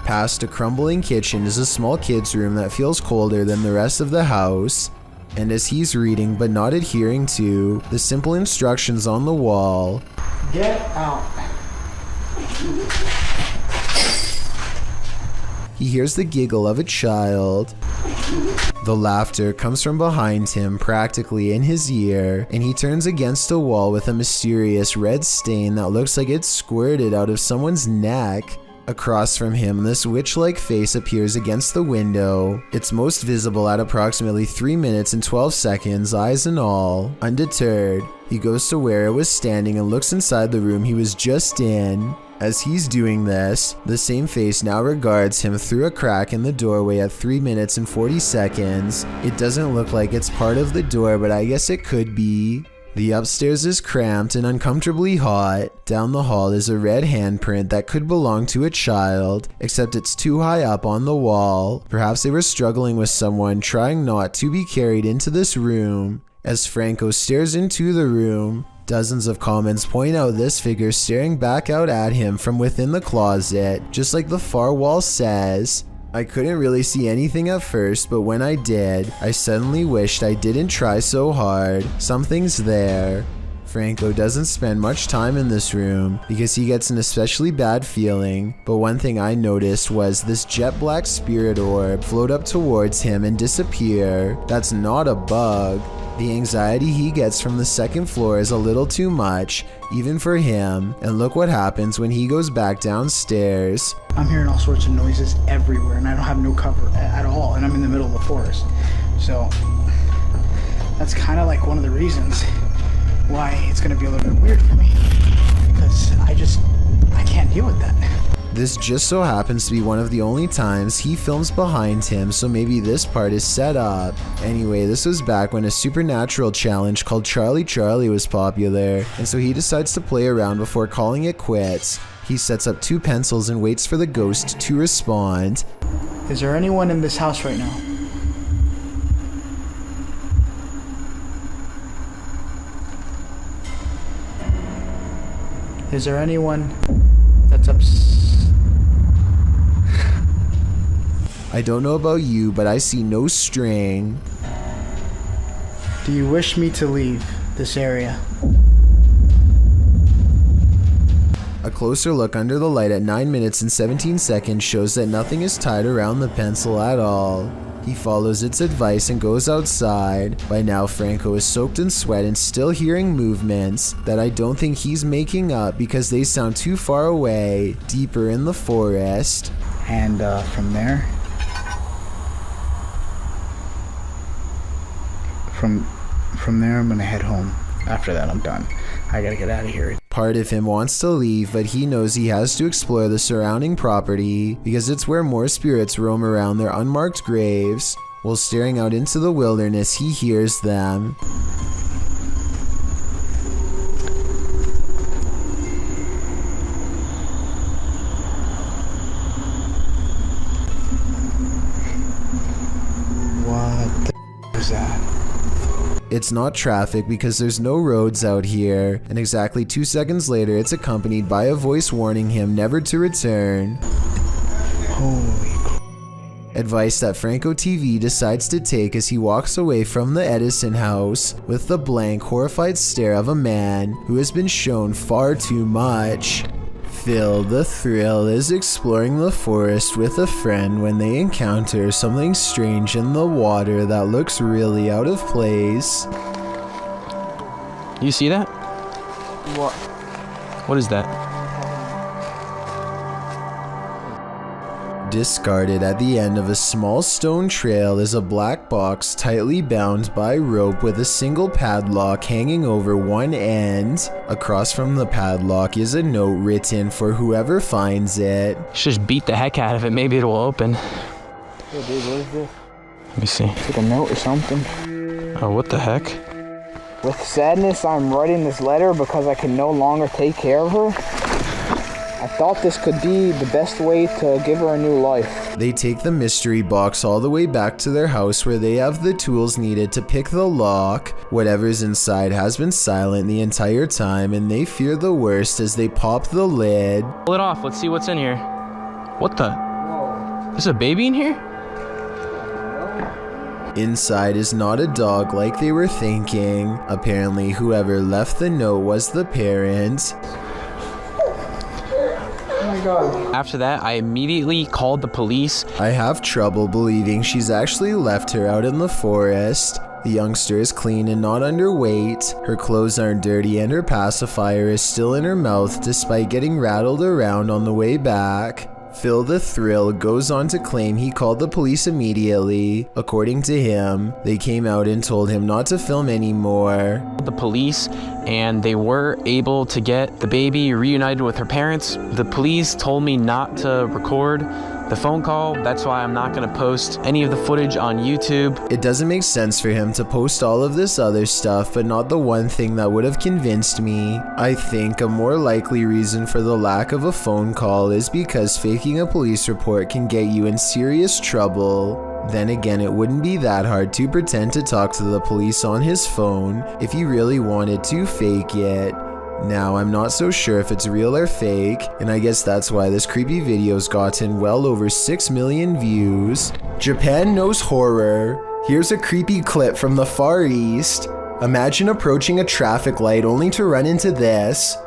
Past a crumbling kitchen is a small kid's room that feels colder than the rest of the house. And as he's reading but not adhering to the simple instructions on the wall, get out. He hears the giggle of a child. The laughter comes from behind him, practically in his ear, and he turns against a wall with a mysterious red stain that looks like it's squirted out of someone's neck. Across from him, this witch-like face appears against the window. It's most visible at approximately 3 minutes and 12 seconds, eyes and all. Undeterred, he goes to where it was standing and looks inside the room he was just in. As he's doing this, the same face now regards him through a crack in the doorway at 3 minutes and 40 seconds. It doesn't look like it's part of the door, but I guess it could be. The upstairs is cramped and uncomfortably hot. Down the hall is a red handprint that could belong to a child, except it's too high up on the wall. Perhaps they were struggling with someone trying not to be carried into this room. As Franco stares into the room, dozens of comments point out this figure staring back out at him from within the closet, just like the far wall says. I couldn't really see anything at first, but when I did, I suddenly wished I didn't try so hard. Something's there. Franco doesn't spend much time in this room because he gets an especially bad feeling, but one thing I noticed was this jet black spirit orb float up towards him and disappear. That's not a bug. The anxiety he gets from the second floor is a little too much, even for him, and look what happens when he goes back downstairs. I'm hearing all sorts of noises everywhere and I don't have no cover at all, and I'm in the middle of the forest. So that's kind of like one of the reasons why it's going to be a little bit weird for me, because I can't deal with that. This just so happens to be one of the only times he films behind him, so maybe this part is set up. Anyway, this was back when a supernatural challenge called Charlie Charlie was popular, and so he decides to play around before calling it quits. He sets up 2 pencils and waits for the ghost to respond. Is there anyone in this house right now? Is there anyone that's I don't know about you, but I see no string. Do you wish me to leave this area? A closer look under the light at 9 minutes and 17 seconds shows that nothing is tied around the pencil at all. He follows its advice and goes outside. By now, Franco is soaked in sweat and still hearing movements that I don't think he's making up because they sound too far away, deeper in the forest. And from there, from there I'm gonna head home. After that, I'm done. I gotta get out of here. Part of him wants to leave, but he knows he has to explore the surrounding property because it's where more spirits roam around their unmarked graves. While staring out into the wilderness, he hears them. What the is that? It's not traffic because there's no roads out here, and exactly 2 seconds later it's accompanied by a voice warning him never to return. Holy Advice that Franco TV decides to take as he walks away from the Edison house with the blank, horrified stare of a man who has been shown far too much. Phil, the thrill is exploring the forest with a friend when they encounter something strange in the water that looks really out of place. You see that? What? What is that? Discarded at the end of a small stone trail is a black box tightly bound by rope with a single padlock hanging over one end. Across from the padlock is a note written for whoever finds it. Just beat the heck out of it, maybe it'll open. Hey dude, what is this? Let me see. It's like a note or something. Oh, what the heck? With sadness, I'm writing this letter because I can no longer take care of her. I thought this could be the best way to give her a new life. They take the mystery box all the way back to their house where they have the tools needed to pick the lock. Whatever's inside has been silent the entire time, and they fear the worst as they pop the lid. Pull it off, let's see what's in here. What the? There's a baby in here? Inside is not a dog like they were thinking. Apparently, whoever left the note was the parent. Oh my god. After that, I immediately called the police. I have trouble believing she's actually left her out in the forest. The youngster is clean and not underweight. Her clothes aren't dirty and her pacifier is still in her mouth despite getting rattled around on the way back. Phil the Thrill goes on to claim he called the police immediately. According to him, they came out and told him not to film anymore. The police, and they were able to get the baby reunited with her parents. The police told me not to record the phone call. That's why I'm not going to post any of the footage on YouTube. It doesn't make sense for him to post all of this other stuff, but not the one thing that would have convinced me. I think a more likely reason for the lack of a phone call is because faking a police report can get you in serious trouble. Then again, it wouldn't be that hard to pretend to talk to the police on his phone if you really wanted to fake it. Now, I'm not so sure if it's real or fake, and I guess that's why this creepy video's gotten well over 6 million views. Japan knows horror. Here's a creepy clip from the Far East. Imagine approaching a traffic light only to run into this.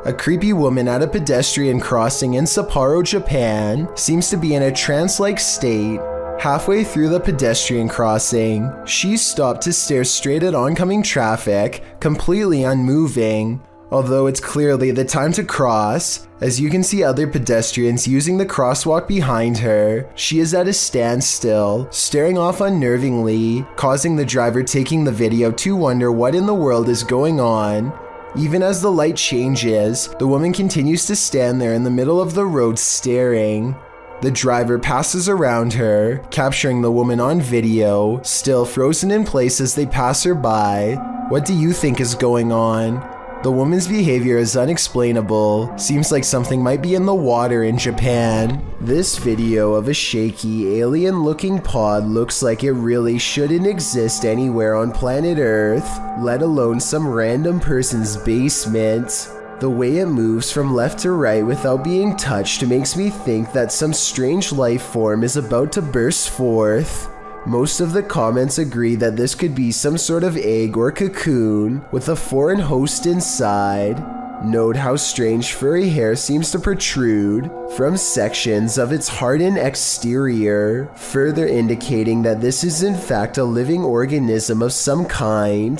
A creepy woman at a pedestrian crossing in Sapporo, Japan, seems to be in a trance-like state. Halfway through the pedestrian crossing, she stopped to stare straight at oncoming traffic, completely unmoving. Although it's clearly the time to cross, as you can see other pedestrians using the crosswalk behind her, she is at a standstill, staring off unnervingly, causing the driver taking the video to wonder what in the world is going on. Even as the light changes, the woman continues to stand there in the middle of the road staring. The driver passes around her, capturing the woman on video, still frozen in place as they pass her by. What do you think is going on? The woman's behavior is unexplainable. Seems like something might be in the water in Japan. This video of a shaky, alien-looking pod looks like it really shouldn't exist anywhere on planet Earth, let alone some random person's basement. The way it moves from left to right without being touched makes me think that some strange life form is about to burst forth. Most of the comments agree that this could be some sort of egg or cocoon with a foreign host inside. Note how strange furry hair seems to protrude from sections of its hardened exterior, further indicating that this is in fact a living organism of some kind.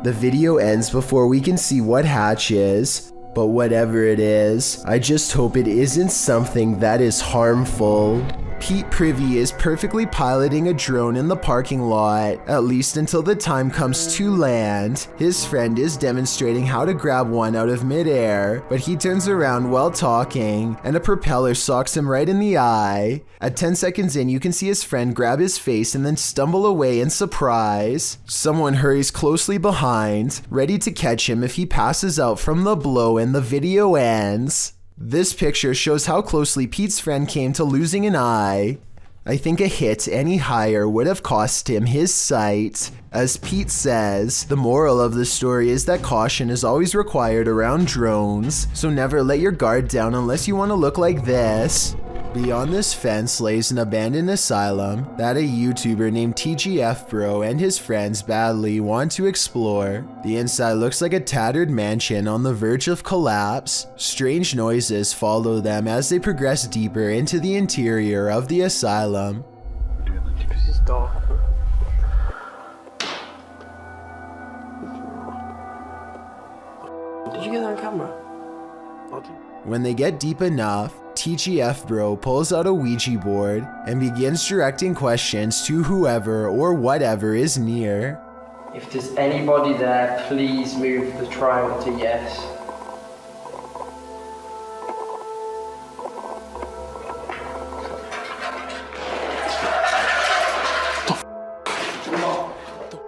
The video ends before we can see what hatches, but whatever it is, I just hope it isn't something that is harmful. Pete Privy is perfectly piloting a drone in the parking lot, at least until the time comes to land. His friend is demonstrating how to grab one out of midair, but he turns around while talking, and a propeller socks him right in the eye. At 10 seconds in, you can see his friend grab his face and then stumble away in surprise. Someone hurries closely behind, ready to catch him if he passes out from the blow, and the video ends. This picture shows how closely Pete's friend came to losing an eye. I think a hit any higher would have cost him his sight. As Pete says, the moral of the story is that caution is always required around drones, so never let your guard down unless you want to look like this. Beyond this fence lays an abandoned asylum that a YouTuber named TGF Bro and his friends badly want to explore. The inside looks like a tattered mansion on the verge of collapse. Strange noises follow them as they progress deeper into the interior of the asylum. This is dark. Did you get that on camera? When they get deep enough, TGF Bro pulls out a Ouija board and begins directing questions to whoever or whatever is near. If there's anybody there, please move the triangle to yes.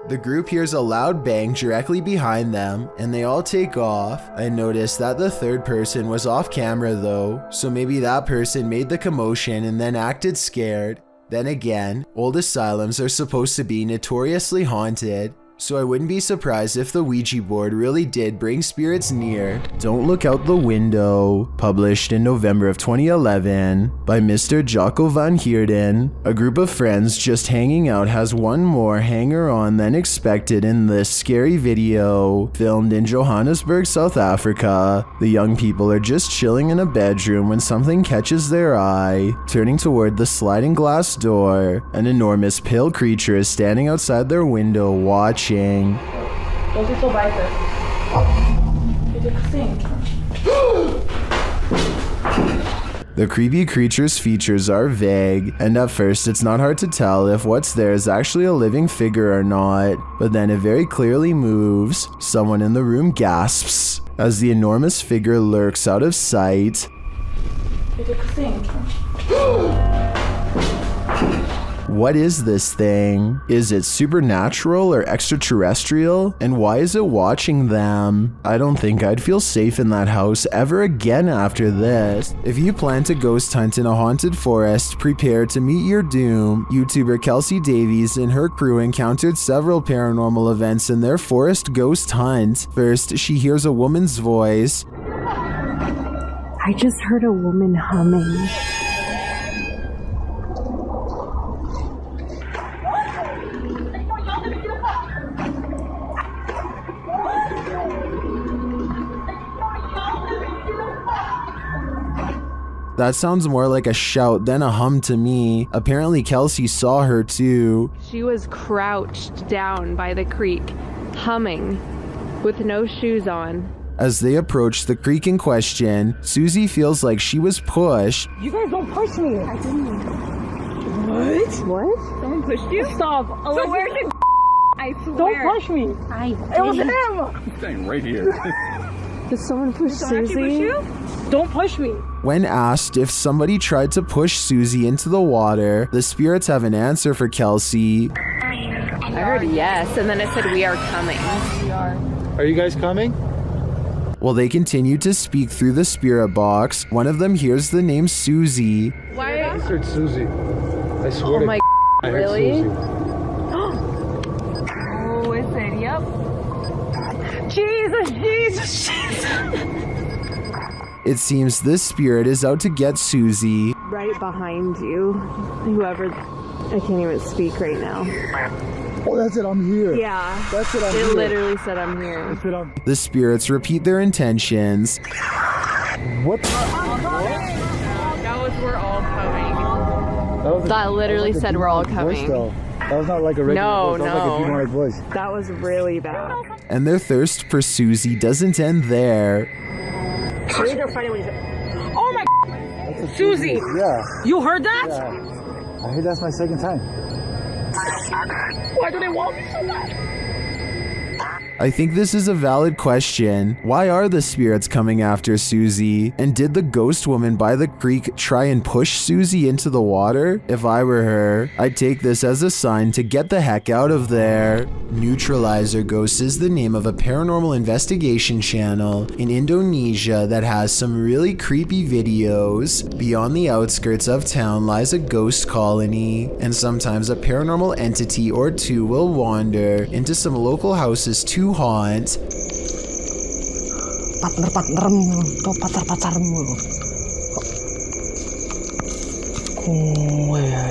The group hears a loud bang directly behind them, and they all take off. I noticed that the third person was off camera though, so maybe that person made the commotion and then acted scared. Then again, old asylums are supposed to be notoriously haunted, so I wouldn't be surprised if the Ouija board really did bring spirits near. Don't Look Out the Window, published in November of 2011 by Mr. Jocko van Heerden. A group of friends just hanging out has one more hanger-on than expected in this scary video, filmed in Johannesburg, South Africa. The young people are just chilling in a bedroom when something catches their eye. Turning toward the sliding glass door, an enormous pale creature is standing outside their window watching. Wat is al buiten? Heb je het gezien? The creepy creature's features are vague, and at first it's not hard to tell if what's there is actually a living figure or not, but then it very clearly moves. Someone in the room gasps as the enormous figure lurks out of sight. Heb je het gezien? What is this thing? Is it supernatural or extraterrestrial? And why is it watching them? I don't think I'd feel safe in that house ever again after this. If you plan to ghost hunt in a haunted forest, prepare to meet your doom. YouTuber Kelsey Davies and her crew encountered several paranormal events in their forest ghost hunt. First, she hears a woman's voice. I just heard a woman humming. That sounds more like a shout than a hum to me. Apparently Kelsey saw her too. She was crouched down by the creek, humming, with no shoes on. As they approach the creek in question, Susie feels like she was pushed. You guys don't push me. I didn't. What? What? Someone pushed you? Stop. So where's it? I swear. Don't push me. It was him. I'm staying right here. Did someone push Susie? Push you? Don't push me. When asked if somebody tried to push Susie into the water, the spirits have an answer for Kelsey. I heard yes, and then it said we are coming. We are. Are you guys coming? While they continue to speak through the spirit box, one of them hears the name Susie. Why? I heard Susie. I swear Oh my I heard really? Susie. Oh, is it? Yep. Jesus, Jesus, Jesus. It seems this spirit is out to get Susie. Right behind you. Whoever, I can't even speak right now. Oh, that's it. I'm here. Yeah. That's it. I'm It here. literally said I'm here. That's it. I'm... The spirits repeat their intentions. What? That was we're all coming. That, That literally like said we're all voice, coming. though. That was not like a regular No, voice. That was like a demonic voice. That was really bad. And their thirst for Susie doesn't end there. Oh my. That's a Susie. Yeah. You heard that? Yeah. I heard that's my second time. Why do they want me so much? I think this is a valid question. Why are the spirits coming after Susie? And did the ghost woman by the creek try and push Susie into the water? If I were her, I'd take this as a sign to get the heck out of there. Neutralizer Ghost is the name of a paranormal investigation channel in Indonesia that has some really creepy videos. Beyond the outskirts of town lies a ghost colony, and sometimes a paranormal entity or two will wander into some local houses to haunt. Partner-partnermu atau pacar-pacarmu. Oh ya.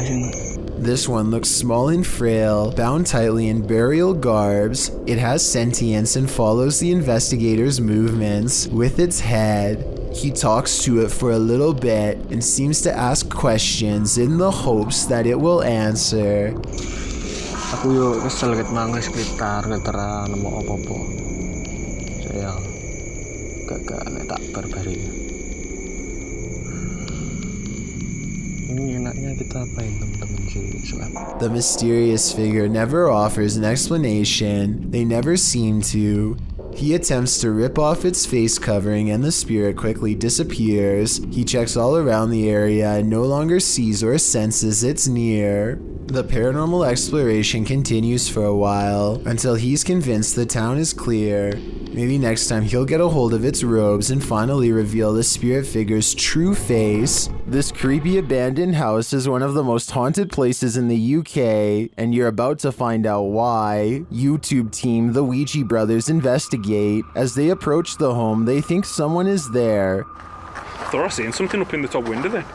This one looks small and frail, bound tightly in burial garbs. It has sentience and follows the investigator's movements with its head. He talks to it for a little bit and seems to ask questions in the hopes that it will answer. Aku yo kesel ket mangga sekitar ketera nemu apa-apa. Saya gak nek tak barbari. Ini enaknya kita apain temen-temen si Suap. The mysterious figure never offers an explanation. They never seem to. He attempts to rip off its face covering and the spirit quickly disappears. He checks all around the area and no longer sees or senses it's near. The paranormal exploration continues for a while until he's convinced the town is clear. Maybe next time he'll get a hold of its robes and finally reveal the spirit figure's true face. This creepy abandoned house is one of the most haunted places in the UK, and you're about to find out why. YouTube team The Ouija Brothers investigate. As they approach the home, they think someone is there. Thought I seen something up in the top window then.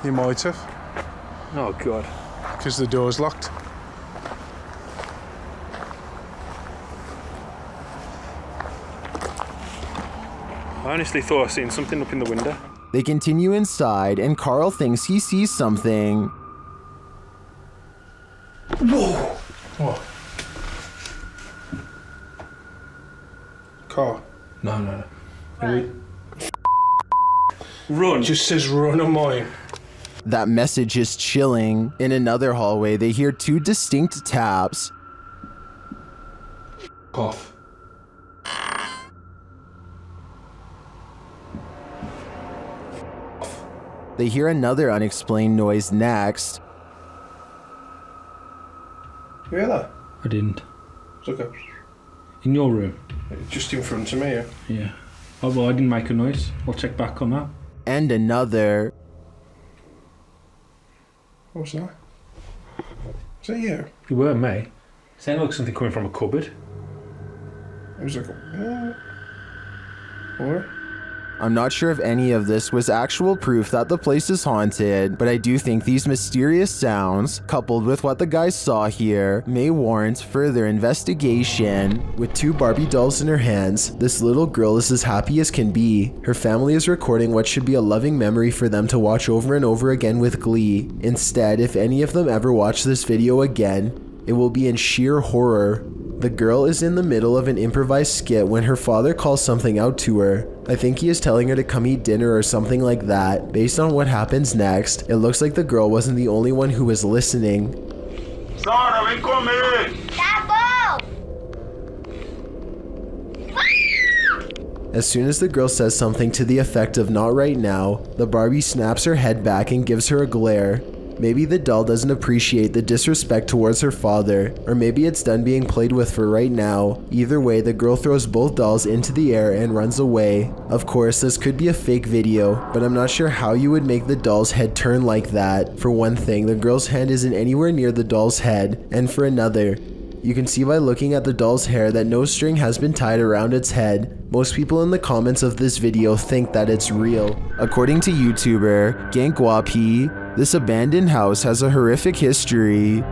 You might have. Oh god. Because the door's locked. I honestly thought I seen something up in the window. They continue inside, and Carl thinks he sees something. Whoa! What? Car? No. Run. It just says run on mine. That message is chilling. In another hallway, they hear two distinct taps. Cough. They hear another unexplained noise next. You hear that? I didn't. It's okay. In your room? Just in front of me, yeah. Yeah. Oh, well, I didn't make a noise. I'll check back on that. And another. What's that? Is that you? You were me. It sounded like something coming from a cupboard. It was like, what? I'm not sure if any of this was actual proof that the place is haunted, but I do think these mysterious sounds, coupled with what the guys saw here, may warrant further investigation. With two Barbie dolls in her hands, this little girl is as happy as can be. Her family is recording what should be a loving memory for them to watch over and over again with glee. Instead, if any of them ever watch this video again, it will be in sheer horror. The girl is in the middle of an improvised skit when her father calls something out to her. I think he is telling her to come eat dinner or something like that. Based on what happens next, it looks like the girl wasn't the only one who was listening. Sara, ven conmigo! As soon as the girl says something to the effect of "not right now," the Barbie snaps her head back and gives her a glare. Maybe the doll doesn't appreciate the disrespect towards her father, or maybe it's done being played with for right now. Either way, the girl throws both dolls into the air and runs away. Of course, this could be a fake video, but I'm not sure how you would make the doll's head turn like that. For one thing, the girl's hand isn't anywhere near the doll's head, and for another, you can see by looking at the doll's hair that no string has been tied around its head. Most people in the comments of this video think that it's real. According to YouTuber Gankwapi, this abandoned house has a horrific history.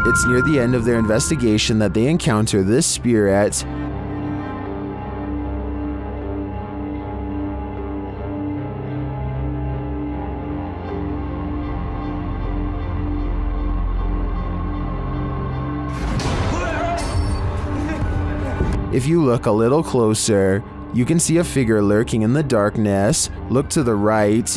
It's near the end of their investigation that they encounter this spirit. If you look a little closer, you can see a figure lurking in the darkness. Look to the right.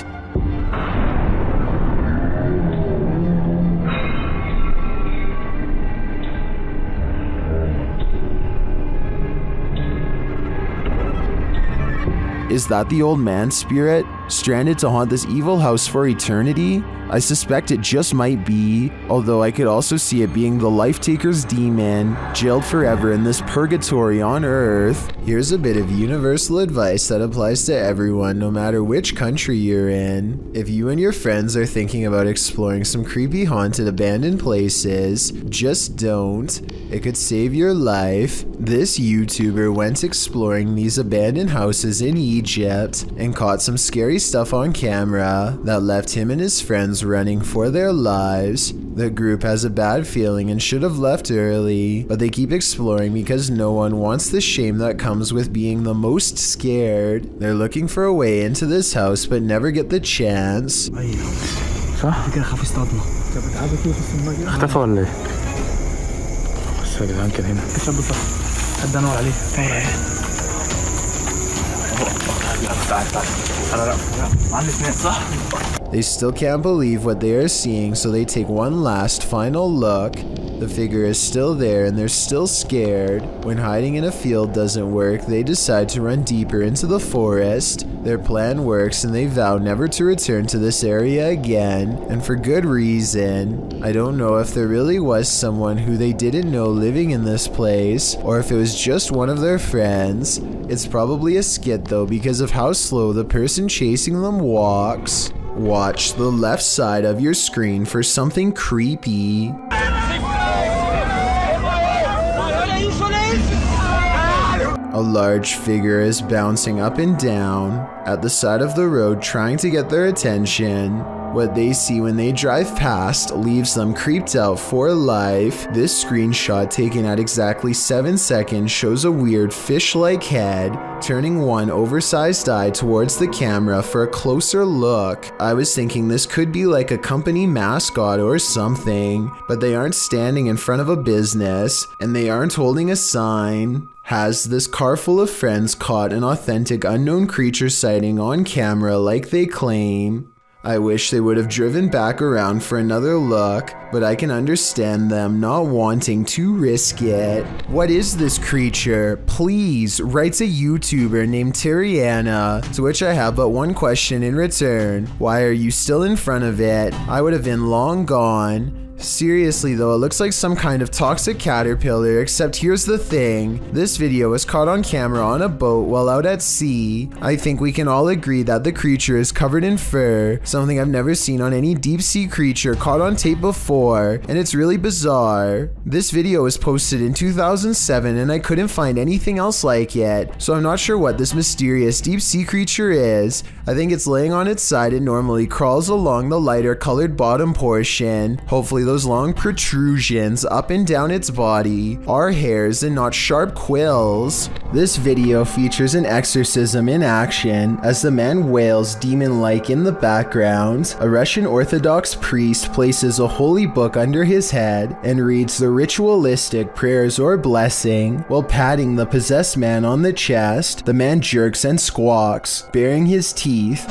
Is that the old man's spirit, stranded to haunt this evil house for eternity? I suspect it just might be, although I could also see it being the Life Taker's demon, jailed forever in this purgatory on Earth. Here's a bit of universal advice that applies to everyone, no matter which country you're in. If you and your friends are thinking about exploring some creepy haunted abandoned places, just don't. It could save your life. This YouTuber went exploring these abandoned houses in Egypt and caught some scary stuff on camera that left him and his friends running for their lives. The group has a bad feeling and should have left early, but they keep exploring because no one wants the shame that comes with being the most scared. They're looking for a way into this house but never get the chance. صح؟ كده خاف يصطادنا. اختفى ولا ايه؟ بس يا جدعان كان هنا. شاب صح. حد انور عليه. They still can't believe what they are seeing, so they take one last final look. The figure is still there and they're still scared. When hiding in a field doesn't work, they decide to run deeper into the forest. Their plan works and they vow never to return to this area again, and for good reason. I don't know if there really was someone who they didn't know living in this place, or if it was just one of their friends. It's probably a skit though, because of how slow the person chasing them walks. Watch the left side of your screen for something creepy. A large figure is bouncing up and down at the side of the road, trying to get their attention. What they see when they drive past leaves them creeped out for life. This screenshot, taken at exactly 7 seconds, shows a weird fish-like head turning one oversized eye towards the camera for a closer look. I was thinking this could be like a company mascot or something, but they aren't standing in front of a business, and they aren't holding a sign. Has this car full of friends caught an authentic unknown creature sighting on camera like they claim? I wish they would have driven back around for another look, but I can understand them not wanting to risk it. What is this creature? Please, writes a YouTuber named Terriana, to which I have but one question in return. Why are you still in front of it? I would have been long gone. Seriously though, it looks like some kind of toxic caterpillar, except here's the thing. This video was caught on camera on a boat while out at sea. I think we can all agree that the creature is covered in fur, something I've never seen on any deep sea creature caught on tape before, and it's really bizarre. This video was posted in 2007 and I couldn't find anything else like it, so I'm not sure what this mysterious deep sea creature is. I think it's laying on its side and normally crawls along the lighter colored bottom portion. Hopefully those long protrusions up and down its body are hairs and not sharp quills. This video features an exorcism in action as the man wails demon-like in the background. A Russian Orthodox priest places a holy book under his head and reads the ritualistic prayers or blessing while patting the possessed man on the chest. The man jerks and squawks, baring his teeth.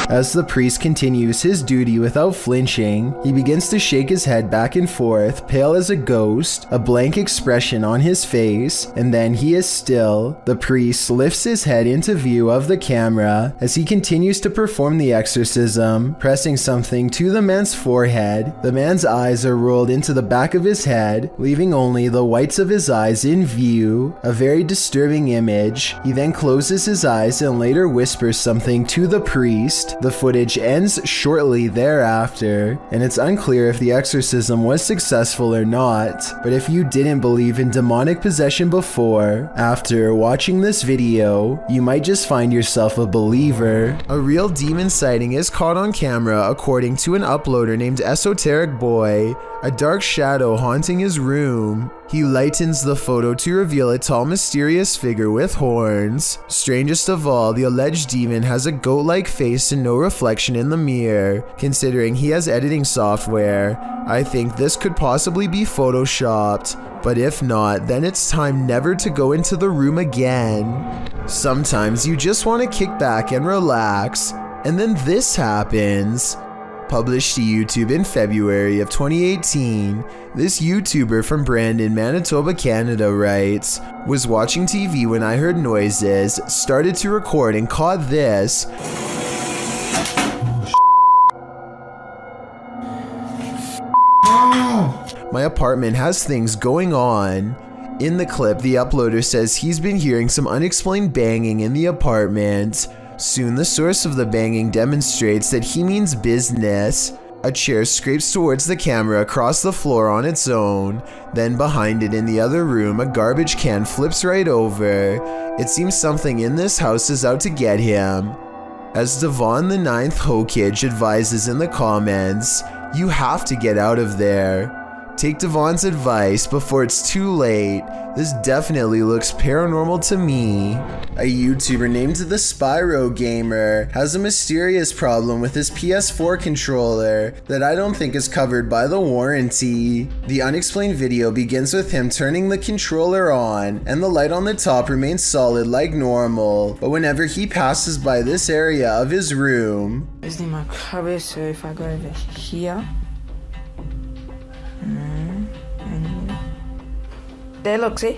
As the priest continues his duty without flinching, he begins to shake his head back and forth, pale as a ghost, a blank expression on his face, and then he is still. The priest lifts his head into view of the camera as he continues to perform the exorcism, pressing something to the man's forehead. The man's eyes are rolled into the back of his head, leaving only the whites of his eyes in view, a very disturbing image. He then closes his eyes and later whispers something to the priest. The footage ends shortly thereafter, and it's unclear if the exorcism was successful or not, but if you didn't believe in demonic possession before, after watching this video, you might just find yourself a believer. A real demon sighting is caught on camera according to an uploader named Esoteric Boy, a dark shadow haunting his room. He lightens the photo to reveal a tall, mysterious figure with horns. Strangest of all, the alleged demon has a goat-like face and no reflection in the mirror. Considering he has editing software, I think this could possibly be photoshopped. But if not, then it's time never to go into the room again. Sometimes you just want to kick back and relax, and then this happens. Published to YouTube in February of 2018, this YouTuber from Brandon, Manitoba, Canada writes, "Was watching TV when I heard noises, started to record and caught this." My apartment has things going on. In the clip, the uploader says he's been hearing some unexplained banging in the apartment. Soon, the source of the banging demonstrates that he means business. A chair scrapes towards the camera across the floor on its own. Then behind it in the other room, a garbage can flips right over. It seems something in this house is out to get him. As Devon the 9th Hokage advises in the comments, you have to get out of there. Take Devon's advice before it's too late. This definitely looks paranormal to me. A YouTuber named the Spyro Gamer has a mysterious problem with his PS4 controller that I don't think is covered by the warranty. The unexplained video begins with him turning the controller on, and the light on the top remains solid like normal, but whenever he passes by this area of his room, is in my cabinet, so if I go over here, and there, look, see?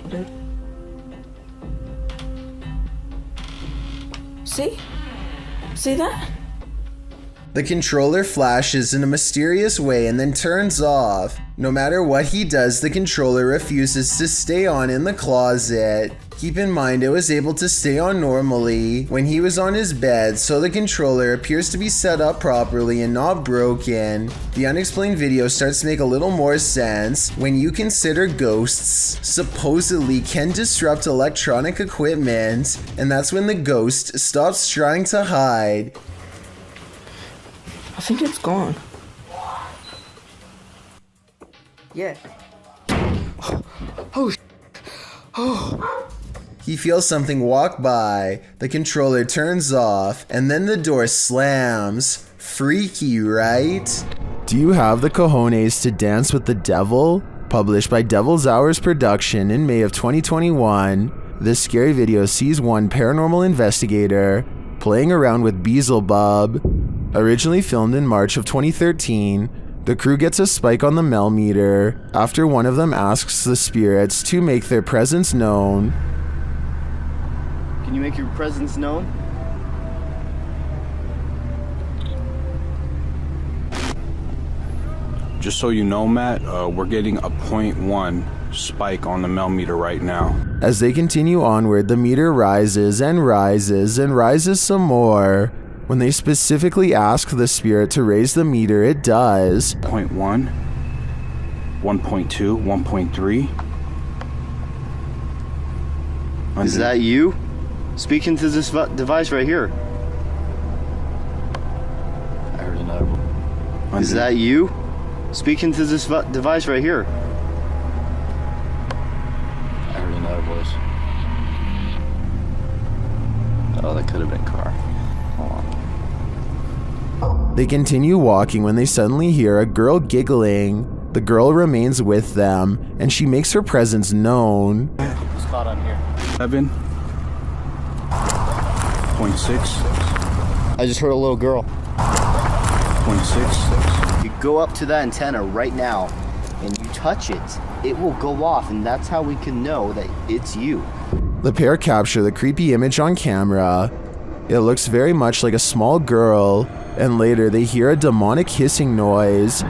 See that? the controller flashes in a mysterious way and then turns off. No matter what he does, the controller refuses to stay on in the closet. Keep in mind, it was able to stay on normally when he was on his bed, so the controller appears to be set up properly and not broken. The unexplained video starts to make a little more sense when you consider ghosts supposedly can disrupt electronic equipment, and that's when the ghost stops trying to hide. I think it's gone. Yeah. Oh. He feels something walk by, the controller turns off, and then the door slams. Freaky, right? Do you have the cojones to dance with the devil? Published by Devil's Hours Production in May of 2021, this scary video sees one paranormal investigator playing around with Beelzebub. Originally filmed in March of 2013, the crew gets a spike on the meter after one of them asks the spirits to make their presence known. Can you make your presence known? Just so you know, Matt, we're getting a 0.1 spike on the meter right now. As they continue onward, the meter rises and rises and rises some more. When they specifically ask the spirit to raise the meter, it does. 0.1, 1.2, 1.3. Is that you? Speaking to this device right here. I heard another one. Is that you? Speaking to this device right here. I heard another voice. Oh, that could have been Car. Hold on. They continue walking when they suddenly hear a girl giggling. The girl remains with them, and she makes her presence known. Spot on here. 7.6. I just heard a little girl. 0.6. You go up to that antenna right now, and you touch it, it will go off, and that's how we can know that it's you. The pair capture the creepy image on camera. It looks very much like a small girl, and later they hear a demonic hissing noise.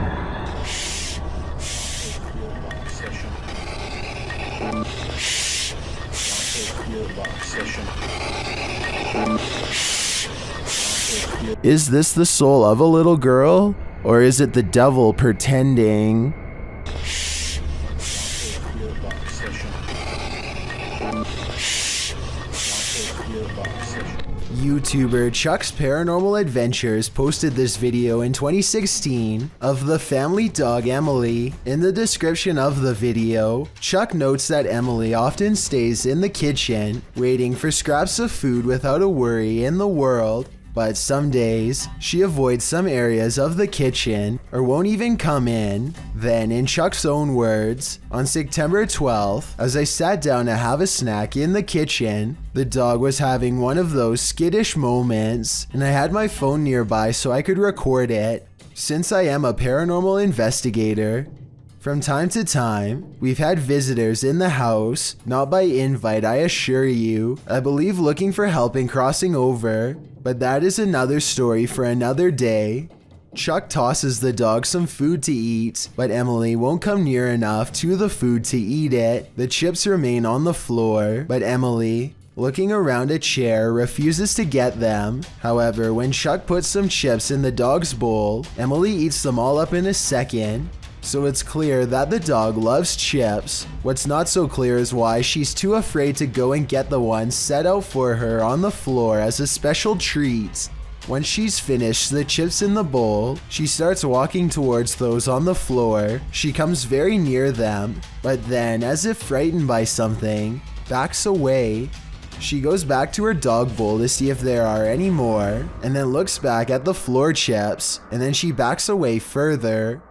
Is this the soul of a little girl, or is it the devil pretending? YouTuber Chuck's Paranormal Adventures posted this video in 2016 of the family dog Emily. In the description of the video, Chuck notes that Emily often stays in the kitchen waiting for scraps of food without a worry in the world. But some days, she avoids some areas of the kitchen or won't even come in. Then, in Chuck's own words, on September 12th, as I sat down to have a snack in the kitchen, the dog was having one of those skittish moments, and I had my phone nearby so I could record it. Since I am a paranormal investigator, from time to time, we've had visitors in the house, not by invite, I assure you. I believe looking for help in crossing over, but that is another story for another day. Chuck tosses the dog some food to eat, but Emily won't come near enough to the food to eat it. The chips remain on the floor, but Emily, looking around a chair, refuses to get them. However, when Chuck puts some chips in the dog's bowl, Emily eats them all up in a second. So it's clear that the dog loves chips. What's not so clear is why she's too afraid to go and get the ones set out for her on the floor as a special treat. Once she's finished the chips in the bowl, she starts walking towards those on the floor. She comes very near them, but then, as if frightened by something, backs away. She goes back to her dog bowl to see if there are any more, and then looks back at the floor chips, and then she backs away further.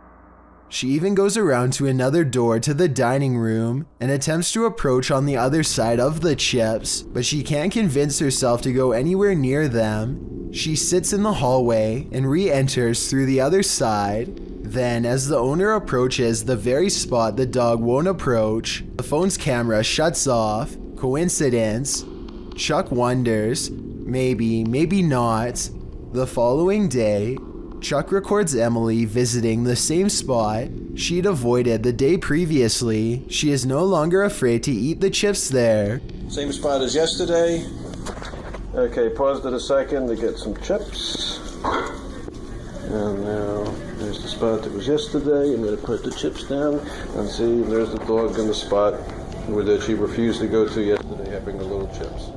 She even goes around to another door to the dining room and attempts to approach on the other side of the chips, but she can't convince herself to go anywhere near them. She sits in the hallway and re-enters through the other side. Then, as the owner approaches the very spot the dog won't approach, the phone's camera shuts off. Coincidence? Chuck wonders. Maybe, maybe not. The following day, Chuck records Emily visiting the same spot she'd avoided the day previously. She is no longer afraid to eat the chips there. Same spot as yesterday. Okay, paused it a second to get some chips. And now there's the spot that was yesterday. I'm going to put the chips down and see there's the dog in the spot where she refused to go to yesterday having the little chips.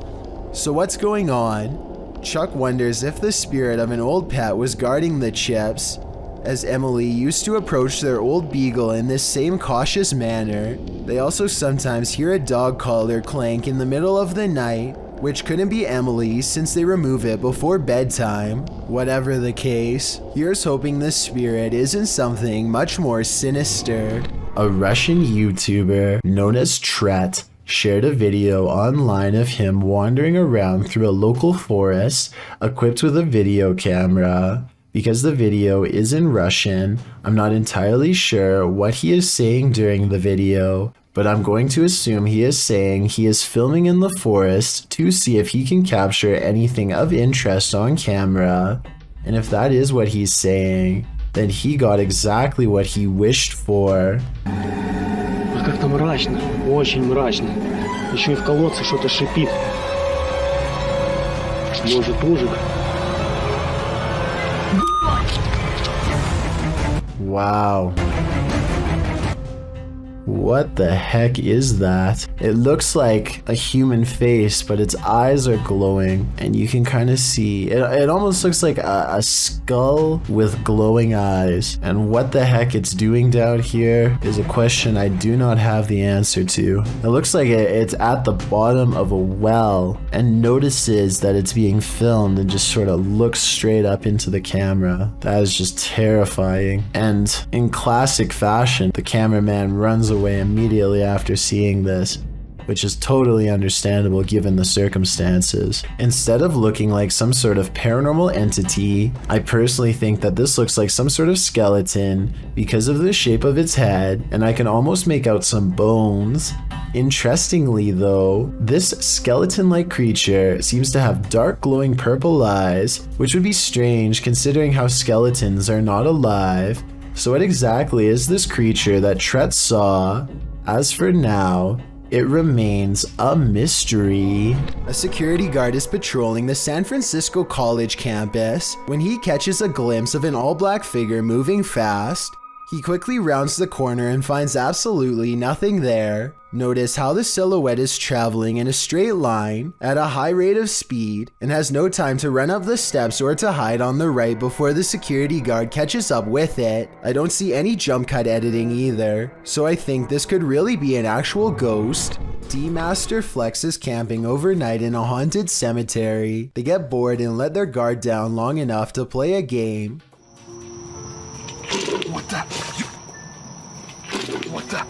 So what's going on? Chuck wonders if the spirit of an old pet was guarding the chips, as Emily used to approach their old beagle in this same cautious manner. They also sometimes hear a dog collar clank in the middle of the night, which couldn't be Emily since they remove it before bedtime. Whatever the case, here's hoping the spirit isn't something much more sinister. A Russian YouTuber known as Tret shared a video online of him wandering around through a local forest equipped with a video camera. Because the video is in Russian, I'm not entirely sure what he is saying during the video, but I'm going to assume he is saying he is filming in the forest to see if he can capture anything of interest on camera. And if that is what he's saying, then he got exactly what he wished for. Как-то мрачно, очень мрачно. Еще и в колодце что-то шипит. Может, ужик? Wow. What the heck is that? It looks like a human face, but its eyes are glowing, and you can kind of see it almost looks like a skull with glowing eyes. And what the heck it's doing down here is a question I do not have the answer to. It looks like it's at the bottom of a well and notices that it's being filmed and just sort of looks straight up into the camera. That is just terrifying. And in classic fashion, the cameraman runs away immediately after seeing this, which is totally understandable given the circumstances. Instead of looking like some sort of paranormal entity, I personally think that this looks like some sort of skeleton because of the shape of its head, and I can almost make out some bones. Interestingly though, this skeleton-like creature seems to have dark glowing purple eyes, which would be strange considering how skeletons are not alive. So what exactly is this creature that Tret saw? As for now, it remains a mystery. A security guard is patrolling the San Francisco College campus when he catches a glimpse of an all-black figure moving fast. He quickly rounds the corner and finds absolutely nothing there. Notice how the silhouette is traveling in a straight line at a high rate of speed and has no time to run up the steps or to hide on the right before the security guard catches up with it. I don't see any jump cut editing either, so I think this could really be an actual ghost. D-Master Flex is camping overnight in a haunted cemetery. They get bored and let their guard down long enough to play a game. What the? What the?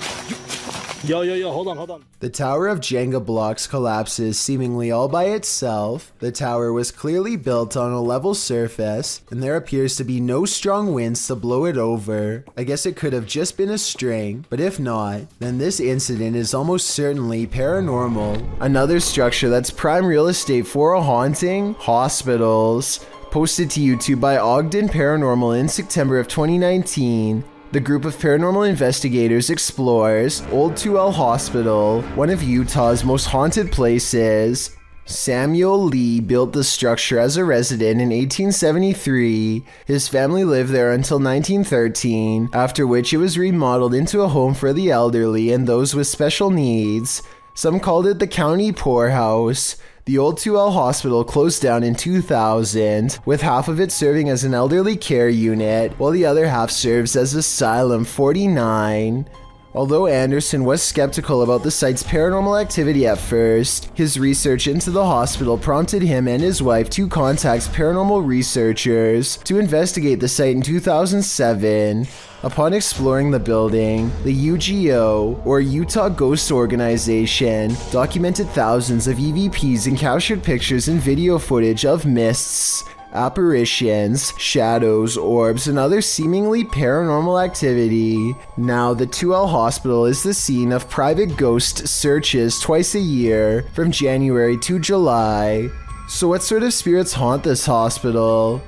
Yo, hold on. The tower of Jenga blocks collapses seemingly all by itself. The tower was clearly built on a level surface, and there appears to be no strong winds to blow it over. I guess it could have just been a string, but if not, then this incident is almost certainly paranormal. Another structure that's prime real estate for a haunting? Hospitals. Posted to YouTube by Ogden Paranormal in September of 2019. The group of paranormal investigators explores Old 2L Hospital, one of Utah's most haunted places. Samuel Lee built the structure as a resident in 1873. His family lived there until 1913, after which it was remodeled into a home for the elderly and those with special needs. Some called it the county poorhouse. The old 2L hospital closed down in 2000, with half of it serving as an elderly care unit, while the other half serves as Asylum 49. Although Anderson was skeptical about the site's paranormal activity at first, his research into the hospital prompted him and his wife to contact paranormal researchers to investigate the site in 2007. Upon exploring the building, the UGO, or Utah Ghost Organization, documented thousands of EVPs and captured pictures and video footage of mists, apparitions, shadows, orbs, and other seemingly paranormal activity. Now, the 2L hospital is the scene of private ghost searches twice a year, from January to July. So what sort of spirits haunt this hospital?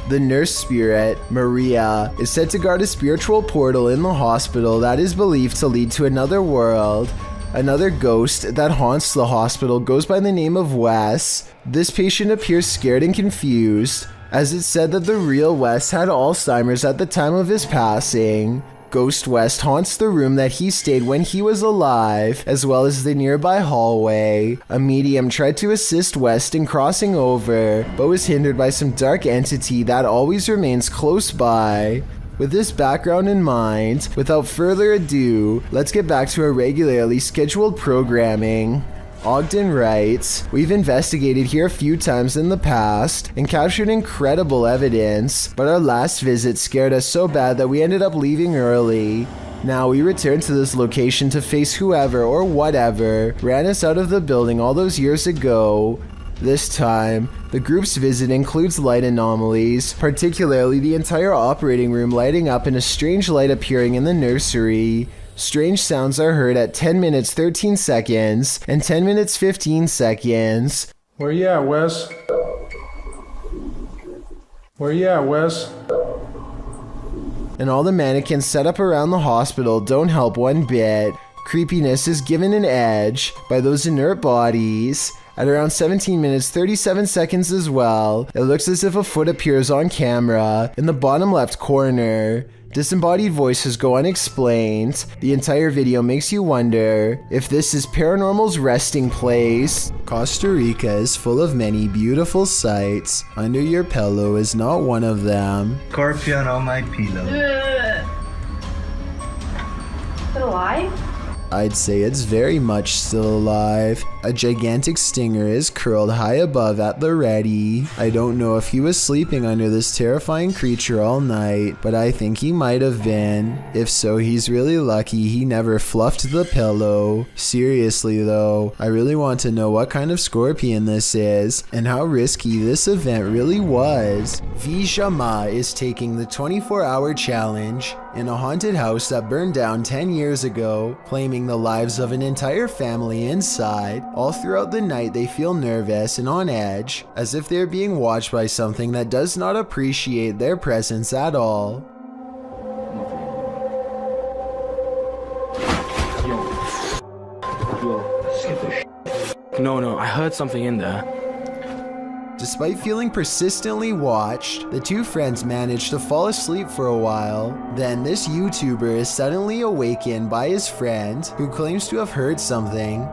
The nurse spirit, Maria, is said to guard a spiritual portal in the hospital that is believed to lead to another world. Another ghost that haunts the hospital goes by the name of Wes. This patient appears scared and confused, as it's said that the real Wes had Alzheimer's at the time of his passing. Ghost West haunts the room that he stayed when he was alive, as well as the nearby hallway. A medium tried to assist West in crossing over, but was hindered by some dark entity that always remains close by. With this background in mind, without further ado, let's get back to our regularly scheduled programming. Ogden writes, "We've investigated here a few times in the past and captured incredible evidence, but our last visit scared us so bad that we ended up leaving early. Now we return to this location to face whoever or whatever ran us out of the building all those years ago. This time, the group's visit includes light anomalies, particularly the entire operating room lighting up and a strange light appearing in the nursery. Strange sounds are heard at 10 minutes 13 seconds and 10 minutes 15 seconds. Where you at, Wes? Where you at, Wes? And all the mannequins set up around the hospital don't help one bit. Creepiness is given an edge by those inert bodies. At around 17 minutes 37 seconds as well, it looks as if a foot appears on camera in the bottom left corner. Disembodied voices go unexplained. The entire video makes you wonder if this is paranormal's resting place. Costa Rica is full of many beautiful sights. Under your pillow is not one of them. Scorpion on my pillow. Is it alive? I'd say it's very much still alive. A gigantic stinger is curled high above at the ready. I don't know if he was sleeping under this terrifying creature all night, but I think he might have been. If so, he's really lucky he never fluffed the pillow. Seriously though, I really want to know what kind of scorpion this is, and how risky this event really was. Vijama is taking the 24-hour challenge in a haunted house that burned down 10 years ago, claiming the lives of an entire family inside. All throughout the night they feel nervous and on edge, as if they're being watched by something that does not appreciate their presence at all. No, I heard something in there. Despite feeling persistently watched, the two friends manage to fall asleep for a while. Then this YouTuber is suddenly awakened by his friend, who claims to have heard something.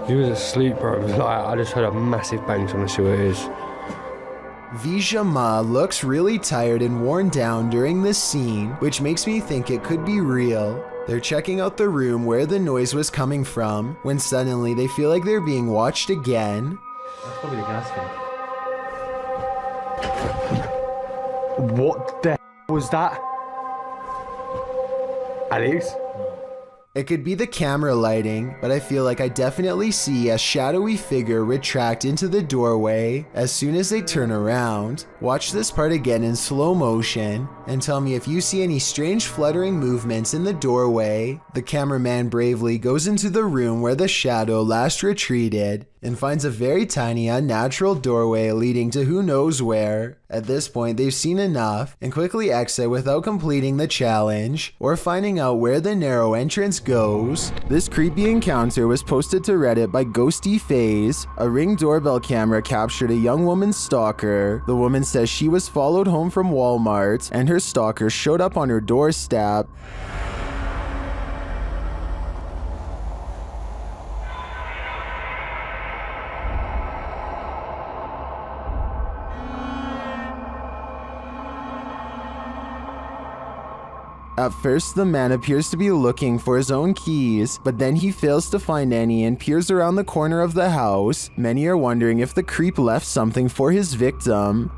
He was asleep, bro. It was like, I just heard a massive bang, so I'm gonna see what it is. Vijama looks really tired and worn down during this scene, which makes me think it could be real. They're checking out the room where the noise was coming from, when suddenly they feel like they're being watched again. That's probably the gas thing. What the was that? Alex? It could be the camera lighting, but I feel like I definitely see a shadowy figure retract into the doorway as soon as they turn around. Watch this part again in slow motion and tell me if you see any strange fluttering movements in the doorway. The cameraman bravely goes into the room where the shadow last retreated and finds a very tiny unnatural doorway leading to who knows where. At this point, they've seen enough and quickly exit without completing the challenge or finding out where the narrow entrance goes. This creepy encounter was posted to Reddit by defies. A Ring doorbell camera captured a young woman's stalker. The woman says she was followed home from Walmart and her stalker showed up on her doorstep. At first, the man appears to be looking for his own keys, but then he fails to find any and peers around the corner of the house. Many are wondering if the creep left something for his victim.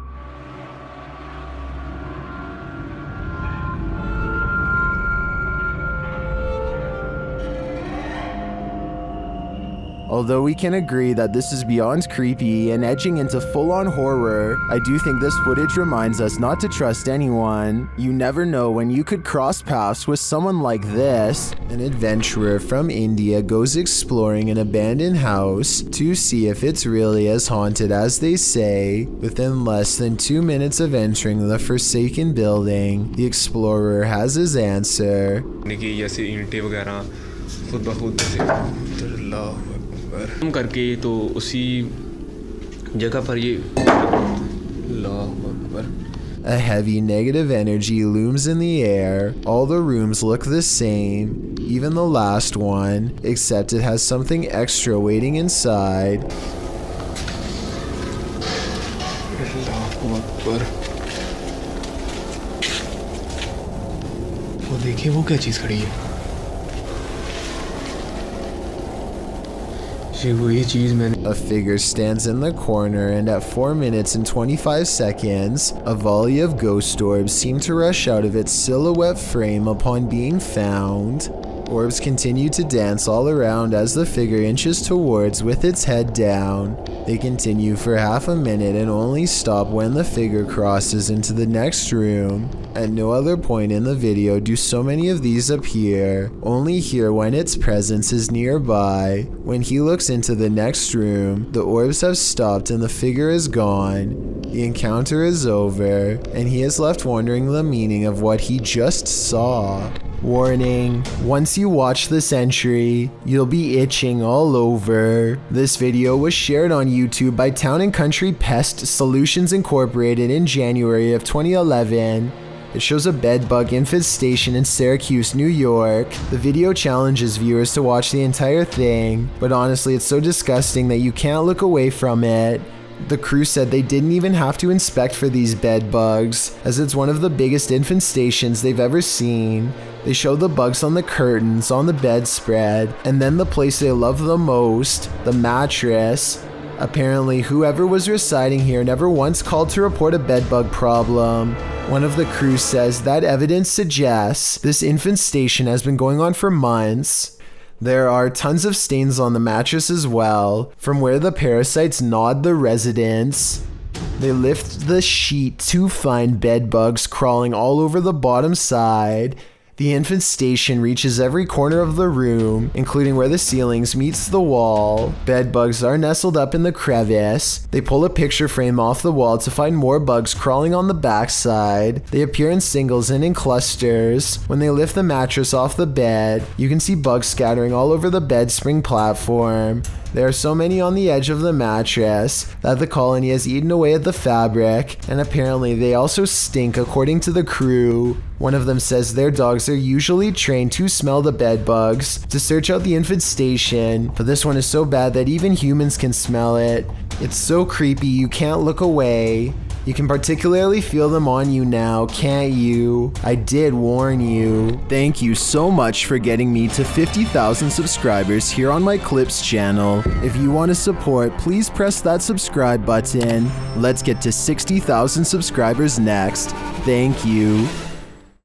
Although we can agree that this is beyond creepy and edging into full-on horror, I do think this footage reminds us not to trust anyone. You never know when you could cross paths with someone like this. An adventurer from India goes exploring an abandoned house to see if it's really as haunted as they say. Within less than 2 minutes of entering the forsaken building, the explorer has his answer. करके तो उसी जगह पर ये A heavy negative energy looms in the air. All the rooms look the same, even the last one, except it has something extra waiting inside. वो देखिए वो क्या चीज़ खड़ी है A figure stands in the corner, and at 4 minutes and 25 seconds, a volley of ghost orbs seem to rush out of its silhouette frame upon being found. Orbs continue to dance all around as the figure inches towards with its head down. They continue for half a minute and only stop when the figure crosses into the next room. At no other point in the video do so many of these appear, only here when its presence is nearby. When he looks into the next room, the orbs have stopped and the figure is gone. The encounter is over, and he is left wondering the meaning of what he just saw. Warning, once you watch this entry, you'll be itching all over. This video was shared on YouTube by Town & Country Pest Solutions Incorporated in January of 2011. It shows a bedbug infestation in Syracuse, New York. The video challenges viewers to watch the entire thing, but honestly it's so disgusting that you can't look away from it. The crew said they didn't even have to inspect for these bed bugs, as it's one of the biggest infestations they've ever seen. They show the bugs on the curtains, on the bedspread, and then the place they love the most, the mattress. Apparently, whoever was residing here never once called to report a bedbug problem. One of the crew says that evidence suggests this infestation has been going on for months. There are tons of stains on the mattress as well, from where the parasites gnawed the residents. They lift the sheet to find bed bugs crawling all over the bottom side. The infestation reaches every corner of the room, including where the ceilings meets the wall. Bed bugs are nestled up in the crevice. They pull a picture frame off the wall to find more bugs crawling on the backside. They appear in singles and in clusters. When they lift the mattress off the bed, you can see bugs scattering all over the bed spring platform. There are so many on the edge of the mattress that the colony has eaten away at the fabric, and apparently they also stink according to the crew. One of them says their dogs are usually trained to smell the bed bugs to search out the infestation, but this one is so bad that even humans can smell it. It's so creepy you can't look away. You can particularly feel them on you now, can't you? I did warn you. Thank you so much for getting me to 50,000 subscribers here on my Clips channel. If you want to support, please press that subscribe button. Let's get to 60,000 subscribers next. Thank you.